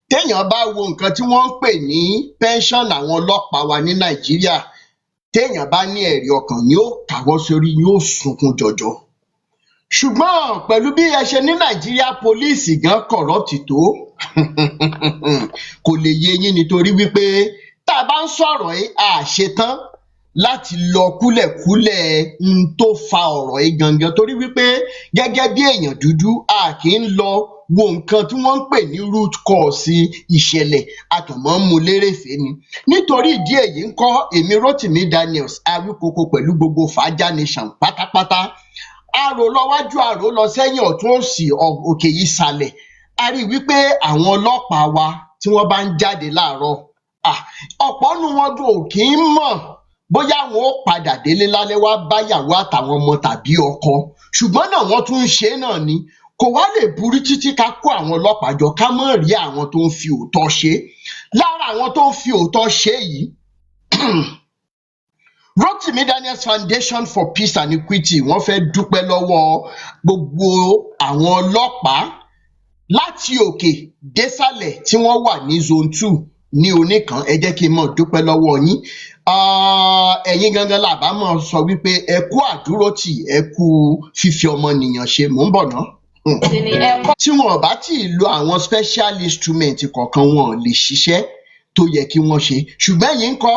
téèyàn bá wo nǹkan tí wọ́n ń pè ní pension àwọn ọlọ́pàá wa ní Nàìjíríà, téèyàn bá ní ẹ̀rí ọkàn yóò káwọ́ sórí, yóò sunkún jọjọ. Ṣùgbọ́n pẹ̀lú bí ẹ ṣe ní Nàìjíríà pólíìsì gan corrupt tó kò lè yé yín nítorí wípé tá a bá ń sọ̀rọ̀ yìí a ṣetán láti lọ kúlẹ̀kúlẹ̀ n tó fa ọ̀rọ̀ yìí gangan torí wípé gẹ́gẹ́ bí èèyàn dúdú a kì í lọ wo nǹkan tí wọ́n ń pè ní root cause ìṣẹ̀lẹ̀ àtọ̀mọ́ ń mu lérèfé ni. Nítorí ìdí èyí ńkọ́ èmi Rótìmí Daniels Awíkoko pẹ̀lú gbogbo Fàájà Nation pátápátá àrò lọ wájú àrò lọ sẹ́yìn ọ̀tún òsì òkè ìsàlẹ̀ a rí wípé àwọn ọlọ́pàá wa tí wọ́n bá ń jáde láàárọ̀ ọ̀pọ̀ nínú wọn gan ò kì í mọ̀ bóyá wọn ó padà délé lálẹ́ wá báyàwó àtàwọn ọmọ tàbí ọkọ, ṣùgbọ́n náà wọ́n tún ń ṣe náà ni. Kò wá lè burú títí ká kó àwọn ọlọ́pàá jọ ká mọ̀ rí àwọn tó ń fi òótọ́ ṣe. Lára àwọn tó ń fi òótọ́ ṣe yìí Rótìmí Daniels Foundation for Peace and Equity wọ́n fẹ́ dúpẹ́ lọ́wọ́ gbogbo àwọn ọlọ́pàá láti òkè désàlẹ̀ tí wọ́n wà ní zone 2 ní Oníkan. Ẹ jẹ́ kí n mọ̀ dúpẹ́ lọ́wọ́ yín. Ẹ̀yin gangan làbá mọ̀ sọ wípé ẹ kú àdúrótì, ẹ kú fífi ọmọnìyàn ṣe. Mò ń bọ̀ ná. Tí wọn ò bá tí ì lo àwọn special instrument kọ̀ọ̀kan wọn ò lè ṣiṣẹ́ tó yẹ kí wọ́n ṣe. Ṣùgbọ́n ẹ̀yin ńkọ́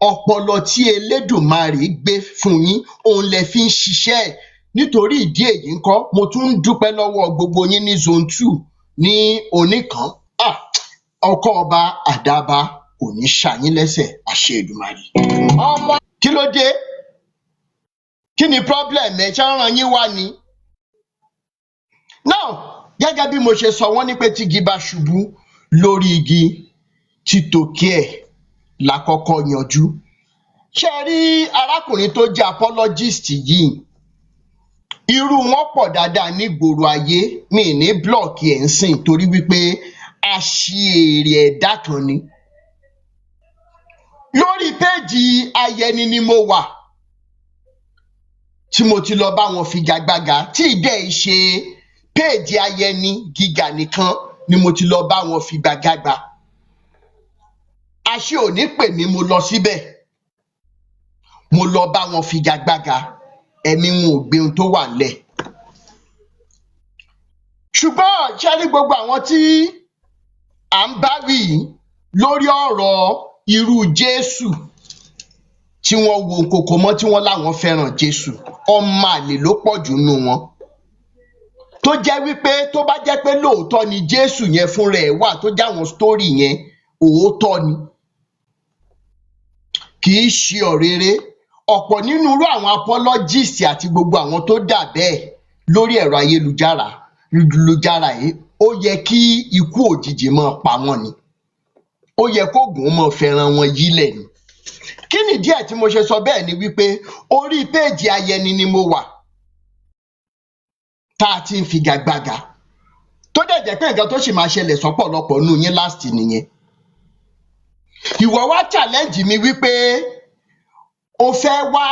ọpọlọ tí Elédùmarè gbé fún yín òun lẹ fi ń ṣiṣẹ́ ẹ̀. Nítorí ìdí èyí ńkọ́ mo tún ń dúpẹ́ lọ́wọ́ gbogbo yín ní zone 2 ní Oníkan. Ọkọ ọba àdàbà kò ní ṣàyín lẹ́sẹ̀ àṣẹ Èdùmàrè. Kí ló dé? Kí ni problem ẹ̀ ṣe ń ran yín wá ni? Now gẹ́gẹ́ bí mo ṣe sọ wọ́n ní pé tígi bá ṣubú lórí igi títòkè ẹ̀ lákọ́kọ́ yanjú. Ṣé rí arákùnrin tó jẹ́ apologist yìí, irú wọn pọ̀ dáadáa nígboro ayé, mi ní blọọkì ẹ̀ ń sìn torí wípé aṣièrè ẹ̀dá kan ni. Lórí péèjì Ayẹni ni mo wà tí mo ti lọ bá wọn figagbága, tí ìdẹ́ ìṣe péèjì Ayẹni gíga nìkan ni mo ti lọ bá wọn figagbága. Àṣé òní pè mí mo lọ síbẹ̀, mo lọ bá wọn figagbága, ẹ̀mí wọn ò gbé ohun tó wà nílẹ̀. Ṣùgbọ́n ṣé rí gbogbo àwọn tí à ń bá wí lórí ọ̀rọ̀ irú Jésù tí wọ́n wo kòkò mọ́ tí wọ́n láwọn fẹ́ràn Jésù, ọmọ àlè ló pọ̀ jù nínú wọn. Tó jẹ́ wípé tó bá jẹ́ pé lóòótọ́ ni Jésù yẹn fúnra ẹ̀ wà tó jáwọn sítórì yẹn òótọ́ ni, kì í ṣe ọ̀rẹ́rẹ́. Ọ̀pọ̀ nínú irú àwọn apologist àti gbogbo àwọn tó dà bẹ́ẹ̀ lórí ẹ̀rọ ayélujára yìí, ó yẹ kí ikú òjijì máa pa wọ́n ni, ó yẹ kóògùn máa fẹ́ràn wọn yílẹ̀ ni. Kí ni díẹ̀ tí mo ṣe sọ bẹ́ẹ̀ ni wípé orí péèjì Ayẹni ni mo wà tá a ti ń figagbága, tó dẹ̀ jẹ́ pé nǹkan tó sì máa ṣẹlẹ̀ sọ́pọ̀lọpọ̀ nínú yín last nìyẹn. Ìwọ wá challenge mi wípé o fẹ́ wá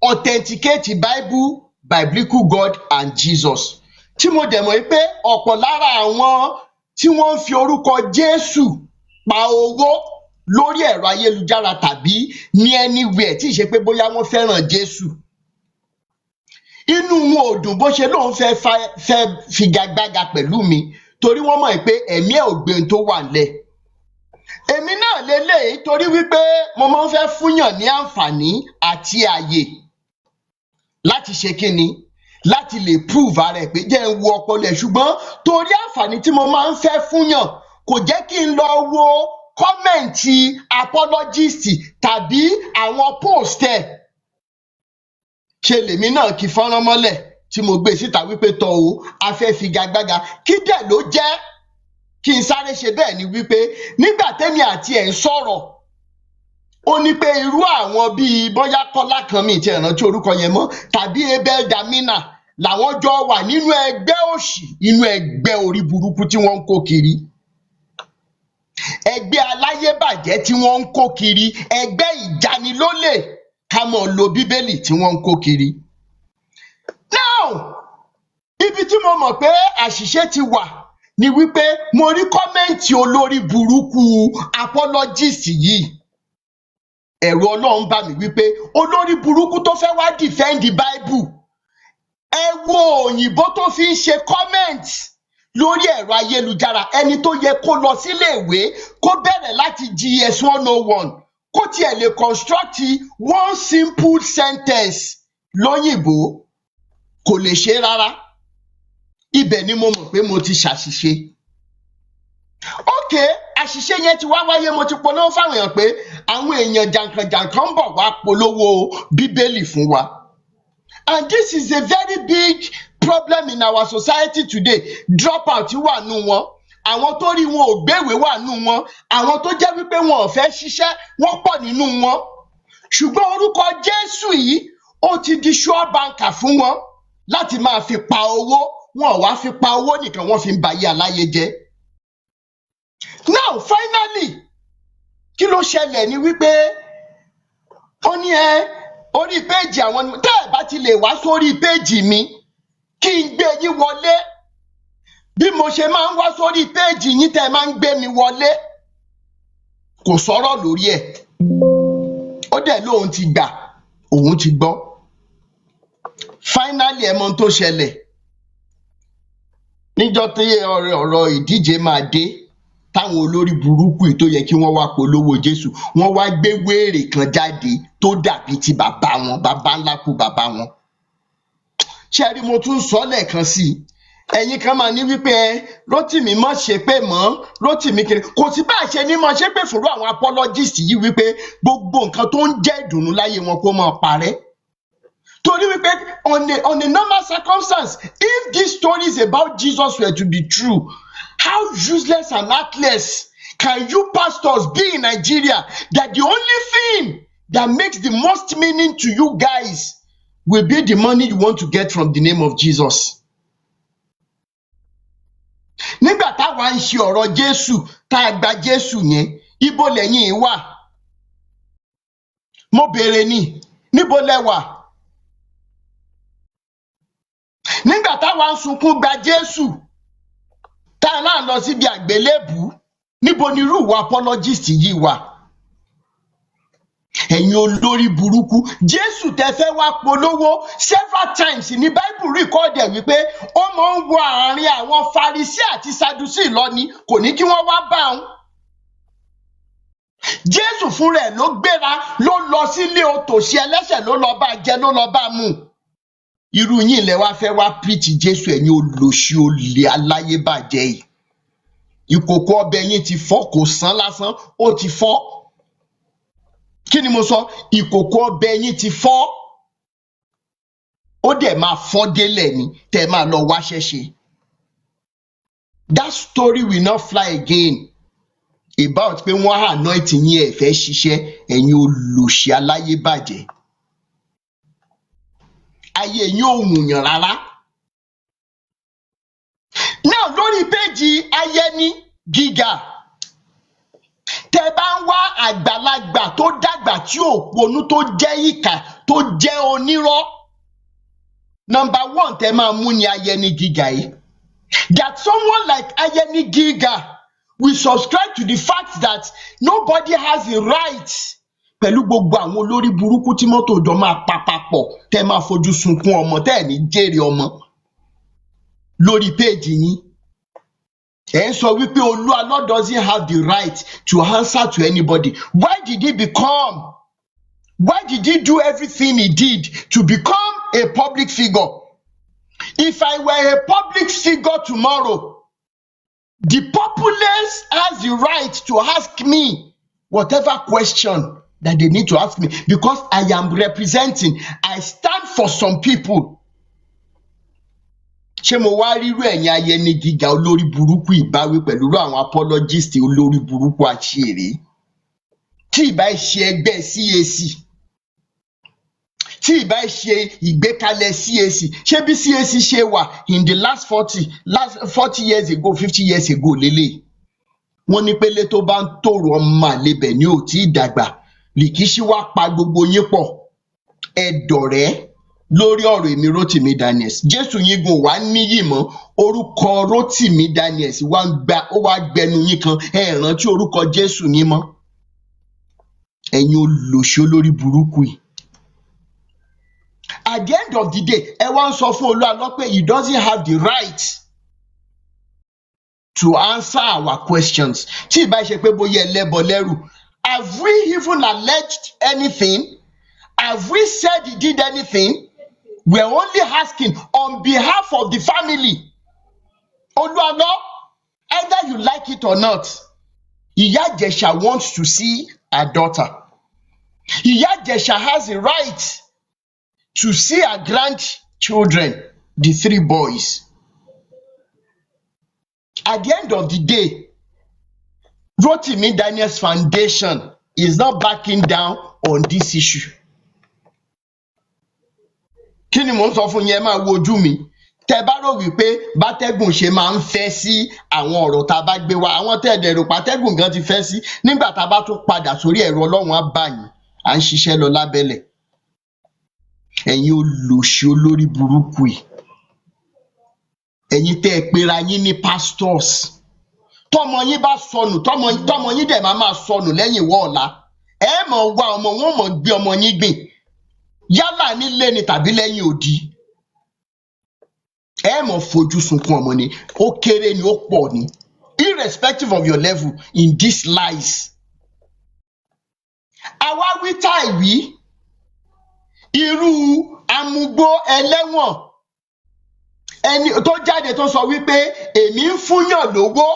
authenticate Biblical God and Jesus, tí mo dẹ̀ mọ̀ wípé ọ̀pọ̀ lára àwọn tí wọ́n ń fi orúkọ Jésù pa owó lórí ẹ̀rọ ayélujára tàbí ní anywhere tí ì ṣe pé bóyá wọ́n fẹ́ràn Jésù, inú wọn ò dùn bó ṣe lóun fẹ́ figagbága pẹ̀lú mi torí wọ́n mọ̀ pé ẹ̀mí ẹ̀ ò gbé ohun tó wà nílẹ̀. Èmi náà lélẹ́yìí torí wípé mo máa ń fẹ́ fúnyàn ní àǹfààní àti àyè láti ṣe kíni, láti lè prove ara ẹ̀ pé jẹ́ ń wo ọpọlọ ẹ̀, ṣùgbọ́n torí àǹfààní tí mo máa ń fẹ́ fúnyàn kò jẹ́ kí n lọ wo kọ́mẹ̀ǹtì apologist tàbí àwọn post ẹ̀. Ṣe lèmi náà kí fọ́nrán mọ́lẹ̀ tí mo gbé síta wípé tọ́ o a fẹ́ figagbága. Kí dẹ̀ ló jẹ́ kí n sáré ṣe bẹ́ẹ̀ ni wípé nígbà tẹ́mi àti ẹ̀ ń sọ̀rọ̀, ó ní pé irú àwọn bíi bóyá Kọ́lá kan mi ti rántí orúkọ yẹn mọ́ tàbí Abel Damina làwọn jọ wà nínú ẹgbẹ́ òṣì, inú ẹgbẹ́ orí burúkú tí wọ́n ń kó kiri, ẹgbẹ́ aláyébàjẹ́ tí wọ́n ń kó kiri, ẹgbẹ́ ìjanilólè ká mọ̀ lo Bíbélì tí wọ́n ń kó kiri. Now ibi tí mo mọ̀ pé àṣìṣe ti wà ni wípé mo rí kọ́mẹ́ǹtì olórí burúkú apologist yìí. Ẹ̀rù Ọlọ́run bà mí wípé olórí burúkú tó fẹ́ wá defend the Bible. Ẹ wo òyìnbó tó fi ń ṣe comment lórí ẹ̀rọ ayélujára, ẹni tó yẹ kó lọ sílé ìwé kó bẹ̀rẹ̀ láti GS 101 kó tiẹ̀ lè construct one simple sentence lóyìnbó kò lè ṣe rárá. Ibẹ̀ ni mo mọ̀ pé mo ti ṣàṣìṣe. Okay, àṣìṣe yẹn ti wá wáyé, mo ti polówó fáwọn èèyàn pé àwọn èèyàn jàǹkànjàǹkàn ń bọ̀ wá polówó Bíbélì fún wa. And this is a very big problem in our society today. Dropout wà nù wọn, àwọn tó rí wọn ò gbéwèé wà nù wọn, àwọn tó jẹ́ wípé wọn ò fẹ́ ṣiṣẹ́ wọ́n pọ̀ nínú wọn. Ṣùgbọ́n orúkọ Jésù yìí ó ti di sure banker fún wọn láti máa fi pa owó. Wọn ò wá fi pa owó nìkan, wọ́n fi ń bayé aláyé jẹ́. Now finally, kí ló ṣẹlẹ̀ ni wípé ó ní orí péèjì àwọn tẹ́ ẹ̀ bá ti lè wá sórí péèjì mi kí n gbé yín wọlé bí mo ṣe máa ń wá sórí péèjì yín tẹ́ ẹ máa ń gbé mi wọlé. Kò sọ̀rọ̀ lórí ẹ̀, ó dẹ̀ lóun ti gbà, òun ti gbọ́. Finally ẹ mọ ohun tó ṣẹlẹ̀ níjọ́ tí ọ̀rọ̀ ìdíje máa dé, táwọn olórí burúkú yìí tó yẹ kí wọ́n wá polówó Jésù, wọ́n wá gbé wéèrè kan jáde tó dàbí ti bàbá wọn, bàbá ńlá kú bàbá wọn. Ṣé rí, mo tún sọ lẹ́ẹ̀kan sí i, ẹ̀yin kan máa ní wípé Rótìmí mọ̀ ṣe pé mọ́, Rótìmí kiri, kò sí bá a ṣe ní mọ̀ ṣe pé fúnrú àwọn apologist yìí wípé gbogbo nǹkan tó ń jẹ́ ìdùnnú láyé wọn kó máa parẹ́. Torí wípé on a normal circumstance, if these stories about Jesus were to be true, how useless and heartless can you pastors be in Nigeria that the only thing that makes the most meaning to you guys will be the money you want to get from the name of Jesus? Nígbà táwa ń ṣe ọ̀rọ̀ Jésù, tá a gba Jésù yẹn, ibo lẹ́yìn wà? Mo béèrè ni, níbo lẹ wà? Nígbà táwa ń sunkún gba Jésù, tá a náà lọ síbi àgbélébù, níbo ni irú ìwà apologist yìí wà? Ẹ̀yin olórí burúkú, Jésù tẹ́ fẹ́ wá polówó several times ní Bible record ẹ̀ wípé ó máa ń wọ àárín àwọn Farisí àti Sadusí lọ ni, kò ní kí wọ́n wá bá òun. Jésù fúnra ẹ̀ ló gbéra, ló lọ sílé òtòṣì ẹlẹ́ṣẹ̀, ló lọ bá jẹ, ló lọ bá mu. Irú yín lẹ wá fẹ́ wá preach Jésù, ẹ̀yin olòṣì olè aláyébàjẹ́ yìí. Ìkòkò ọbẹ̀ yín ti fọ́, kò sán lásán, ó ti fọ́. Kí ni mo sọ? Ìkòkò ọbẹ̀ yín ti fọ́, ó dẹ̀ máa fọ́ délẹ̀ ni, tẹ́ máa lọ wáṣẹ́ ṣe. That story will not fly again about pé wọ́n anoint yín ẹ fẹ́ ṣiṣẹ́, ẹ̀yin olòṣì aláyébàjẹ́. Ayé yín ò wùnyàn rárá. Now lórí péjì Ayẹni Gíga, tẹ́ bá ń wá àgbàlagbà tó dàgbà tí ò ponú, tó jẹ́ ìkà, tó jẹ́ onírọ́, number one tẹ́ máa mú ni Ayẹni Gíga yìí. That someone like Ayẹni Gíga will subscribe to the fact that nobody has the right, pẹ̀lú gbogbo àwọn olórí burúkú tí mọ́tò jọ máa pa papọ̀, tẹ́ máa fojú sunkún ọmọ, tẹ́ ní jèrè ọmọ lórí péjì yín. Ẹ ń sọ wípé Olu Alo doesn't have the right to answer to anybody. Why did he do everything he did to become a public figure? If I were a public figure tomorrow, the populace has the right to ask me whatever question that they need to ask me, because I am representing, I stand for some people. Ṣé mo wá rírú ẹ̀yin Ayẹni Gíga olórí burúkú ìbáwí pẹ̀lú àwọn apologist olórí burúkú àṣírí? Tí ìbá ṣe ẹgbẹ́ CAC, tí ìbá ṣe ìgbékalẹ̀ CAC, ṣé bí CAC ṣe wà in the last 40 years ago, 50 years ago lélẹ̀? Wọ́n ní pélé tó bá ń tòrò ọmọ àlebẹ̀ ní ò tí ì dàgbà, lìkíṣí wá pa gbogbo yín pọ̀, ẹ dọ̀rẹ́. lórí ọ̀rọ̀ èmi Rótìmí Daniels. Jésù yín gan wá níyì mọ́, orúkọ Rótìmí Daniels ó wá gbẹnu yín kan, ẹ rántí orúkọ Jésù yín mọ́. Ẹ̀yin olòṣì olórí burúkú yìí. At the end of the day, ẹ wá ń sọ fún Olu Alo pé he doesn't have the right to answer our questions. Tí ìbá ṣe pé bóyá ẹlẹ́bọ lẹ́rù, have we even alleged anything? Have we said he did anything? We're only asking on behalf of the family. Olu Alo, either you like it or not, Iya Ijesha wants to see her daughter. Iya Ijesha has a right to see her grandchildren, the 3 boys. At the end of the day, Rótìmí Daniels Foundation is not backing down on this issue. Kí ni mò ń sọ fún yín, ẹ máa wo ojú mi. Tẹ́ bá rò wípé bátẹ́gùn ṣe máa ń fẹ́ sí àwọn ọ̀rọ̀ tá a bá gbé wá, àwọn tẹ́ ẹ̀dẹ̀ rò pátẹ́gùn gan ti fẹ́ sí, nígbà tá a bá tún padà sórí ẹ̀rọ Ọlọ́run á bá yín, à ń ṣiṣẹ́ lọ lábẹ́lẹ̀. Ẹ̀yin olòṣì olórí burúkú yìí. Ẹ̀yin tẹ́ ẹ pera yín ní pastors. Tọ́mọ yín bá sọnù, tọ́mọ yín dẹ̀ máa sọnù lẹ́yìn ìwọ ọ̀la. Ẹ mọ̀ wá ọmọ, wọn mọ̀ gbé ọmọ yín gbìn. Yálà nílé ni tàbí lẹ́yìn odi. Ẹ mọ̀ fojú sunkún ọmọ ni, ó kéré ni, ó pọ̀ ni. Irrespective of your level in these lies. Àwa wí táìwí, irú amúgbó ẹlẹ́wọ̀n ẹni tó jáde tó sọ wípé èmi ń fúnyàn lówó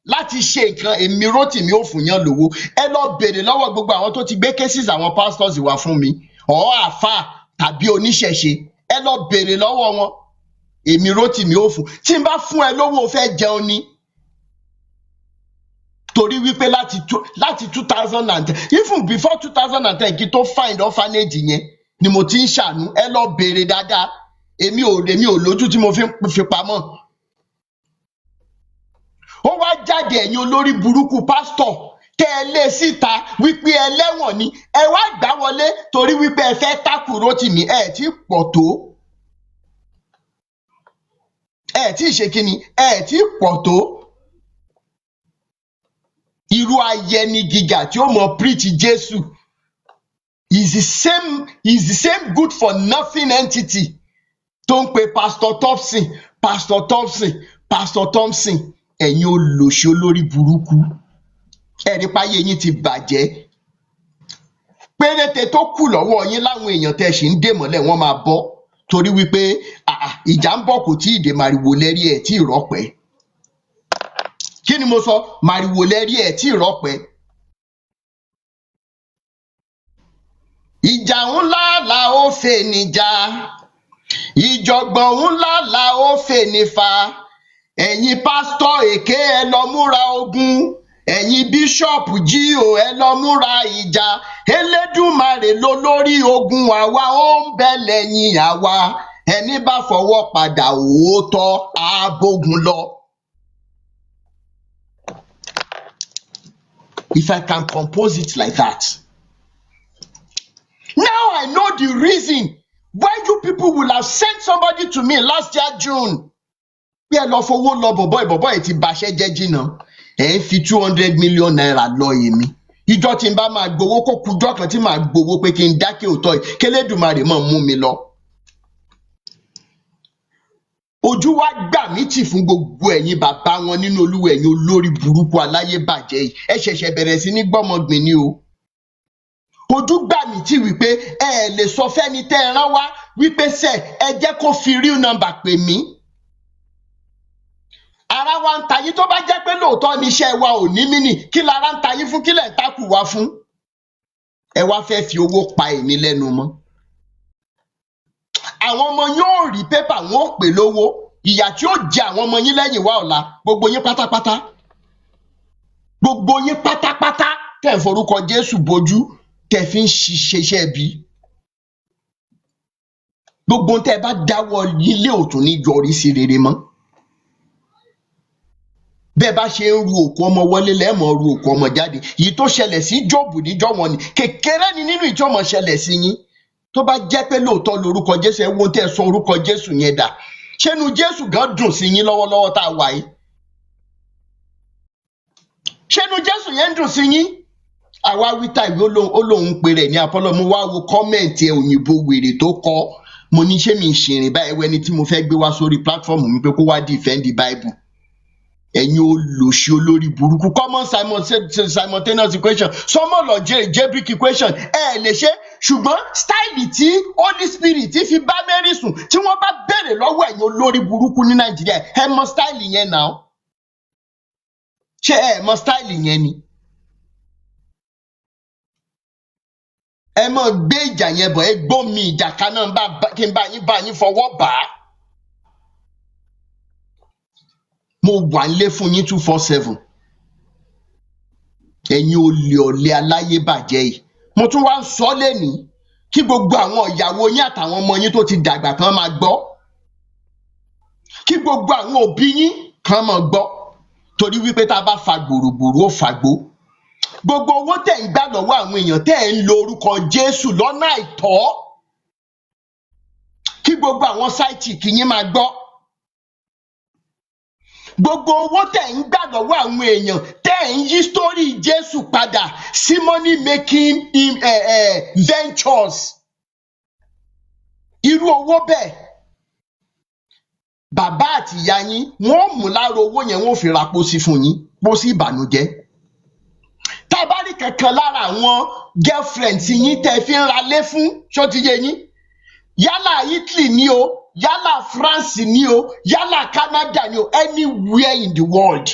láti ṣe nǹkan, èmi Rótìmí ó fúnyàn lówó. Ẹ lọ béèrè lọ́wọ́ gbogbo àwọn tó ti gbé cases àwọn pastors wá fún mi, àáfà tàbí oníṣẹ̀ṣe. Ẹ lọ béèrè lọ́wọ́ wọn. Èmi Rótìmí ó fún. Tí n bá fún ẹ lówó o fẹ́ jẹun ni. Torí wípé láti 2010, even before 2010 kí tó find orphanage yẹn ni mo ti ń ṣàánú. Ẹ lọ béèrè dáadáa. Èmi ò lójú tí mo fi pamọ́. Ó wá jáde ẹ̀yin olórí burúkú pásítọ̀ tẹ́ ẹ lé síta wípé ẹlẹ́wọ̀n ni. Ẹ wá gbà wọlé torí wípé ẹ fẹ́ tákù Rótìmí. Ẹ tí pọ̀ tó. Ẹ tí ṣe kíni? Ẹ tí pọ̀ tó. Irú ayẹni gíga tí ó mọ preach Jésù is the same good for nothing entity tó ń pe Pastor Thompson. Ẹ̀yin olòṣì olórí burúkú. Ẹ̀rí páyé yín ti bàjẹ́. Péréte tó kù lọ́wọ́ yín láwọn èèyàn tẹ́ ṣì ń dè mọ́lẹ̀ wọ́n máa bọ́. Torí wípé ìjà ń bọ̀ kò tí ì dé, màrìwò lẹ́rí ẹ̀ tí ì rọ́pẹ́. Kí ni mo sọ? Màrìwò lẹ́rí ẹ̀ tí ì rọ́pẹ́. Ìjà ńlá la ó fè níjà. Ìjọ̀gbọ̀n ńlá la ó fè nífà. Ẹ̀yin pásítọ̀ èké ẹ lọ múra ogun. Ẹ̀yin bíṣọ̀pù jíò ẹ lọ múra ìjà. Elédùmarè ló lórí ogun, àwa ó ń bẹ lẹ́yìn àwa. Ẹni bá fọwọ́ padà òótọ́ á bógun lọ. If I can compose it like that. Now I know the reason why you people will have sent somebody to me last year June. Bí ẹ lọ fowó lọ bọ̀bọ̀ ẹ̀ ti bàṣẹ́ jẹ́ jìnnà. Ẹ ń fi 200 million naira lọ èmi. Ìjọ tí n bá máa gbowó kó kújọ́ kan tí màá gbowó pé kí n dákẹ́ òótọ́ yìí, k'Elédùmarè máa mú mi lọ. Ojú wa gbà mí tì fún gbogbo ẹ̀yin bàbá wọn nínú Olúwa, ẹ̀yin olórí burúkú aláyé bàjẹ́ yìí. Ẹ ṣẹ̀ṣẹ̀ bẹ̀rẹ̀ sí ní gbọ́mọgbìn ni o. Ojú gbà mí tì wípé ẹ lè sọ fẹ́ni tẹ́ ẹ rán wá wípé ẹ jẹ́ kó fi real number pè mí. Ara wa ń ta yín tó bá jẹ́ pé lóòótọ́ ni iṣẹ́ wa ò ní mínì, kí lára ń ta yín fún, kí lẹ̀ ń tákù wá fún. Ẹ wá fẹ́ fi owó pa èmi lẹ́nu mọ́. Àwọn ọmọ yóò rí pépà, wọn ò pè lówó. Ìyà tí ó jẹ àwọn ọmọ yín lẹ́yìn wá ọ̀la, gbogbo yín pátápátá. Gbogbo yín pátápátá tẹ́ ń forúkọ Jésù bojú, tẹ́ fi ń ṣiṣẹ́ bí. Gbogbo tẹ́ bá dáwọ́ ilé òtún ní yọrí sí rere mọ́. Bẹ́ẹ̀ bá ṣe ń ru òkú ọmọ wọlé lẹ́mọ̀ ru òkú ọmọ jáde. Èyí tó ṣẹlẹ̀ sí Jóòbù níjọ́ wọn ni kékeré ni nínú ìjọ́mọ̀ ṣẹlẹ̀ sí yín. tó bá jẹ́ pé lóòótọ́ lórúkọ Jésù, ẹ wo tẹ́ ẹ sọ orúkọ Jésù yẹn dà. Ṣénu Jésù gan dùn sí yín lọ́wọ́lọ́wọ́ tá a wà yìí? Ṣénu Jésù yẹn dùn sí yín? Àwa wíta ìwé olóhùn pé rẹ̀ ní Apollo, mo wá wo kọ́mẹ̀ntì òyìnbó wèrè tó kọ, mo ní ṣé mi ń ṣìrìn báyìí wẹ́ni tí mo fẹ́ gbé wá sórí platform mi pé kó wá defend the Bible. Ẹ̀yin olòṣì olórí burúkú, common simultaneous equation, sọmọ lọ algebraic equation, ẹ lè ṣe. Ṣùgbọ́n stáìlì tí Holy Spirit fi bá Mary sùn, tí wọ́n bá béèrè lọ́wọ́ ẹ̀yin olórí burúkú ní Nàìjíríà, ẹ mọ stáìlì yẹn náà? Ṣé ẹ mọ stáìlì yẹn ni? Ẹ mọ gbé ìjà yẹn bọ̀, ẹ gbómi ìjà kan náà kí n bá yín fọwọ́ bà á. Mo wà nílé fún yín 247. Ẹ̀yin olè ọ̀lẹ aláyébàjẹ́ yìí. Mo tún wá ń sọ lénìí kí gbogbo àwọn ìyàwó yín àtàwọn ọmọ yín tó ti dàgbà kan máa gbọ́. Kí gbogbo àwọn òbí yín kan máa gbọ́. Torí wípé tá a bá fa gbòrògbòrò ó fàgbó. Gbogbo owó tẹ̀ ń gbà lọ́wọ́ àwọn èèyàn tẹ̀ ń lo orúkọ Jésù lọ́nà àìtọ́. Kí gbogbo àwọn sáìtì kí yín máa gbọ́. Gbogbo owó tẹ̀ ń gbà lọ́wọ́ àwọn èèyàn tẹ̀ ń yí sítórì Jésù padà sí money making ventures. Irú owó bẹ́ẹ̀, bàbá àti ìyá yín wọ́n mú lára owó yẹn, wọ́n fi ra pósí fún yín, pósí ìbànújẹ́. Tá a bá rí kankan lára àwọn girlfriends yín tẹ́ fi ń ralé fún, ṣó ti yé yín? Yálà Italy ni o, yálà France ni o, yálà Canada ni o, anywhere in the world.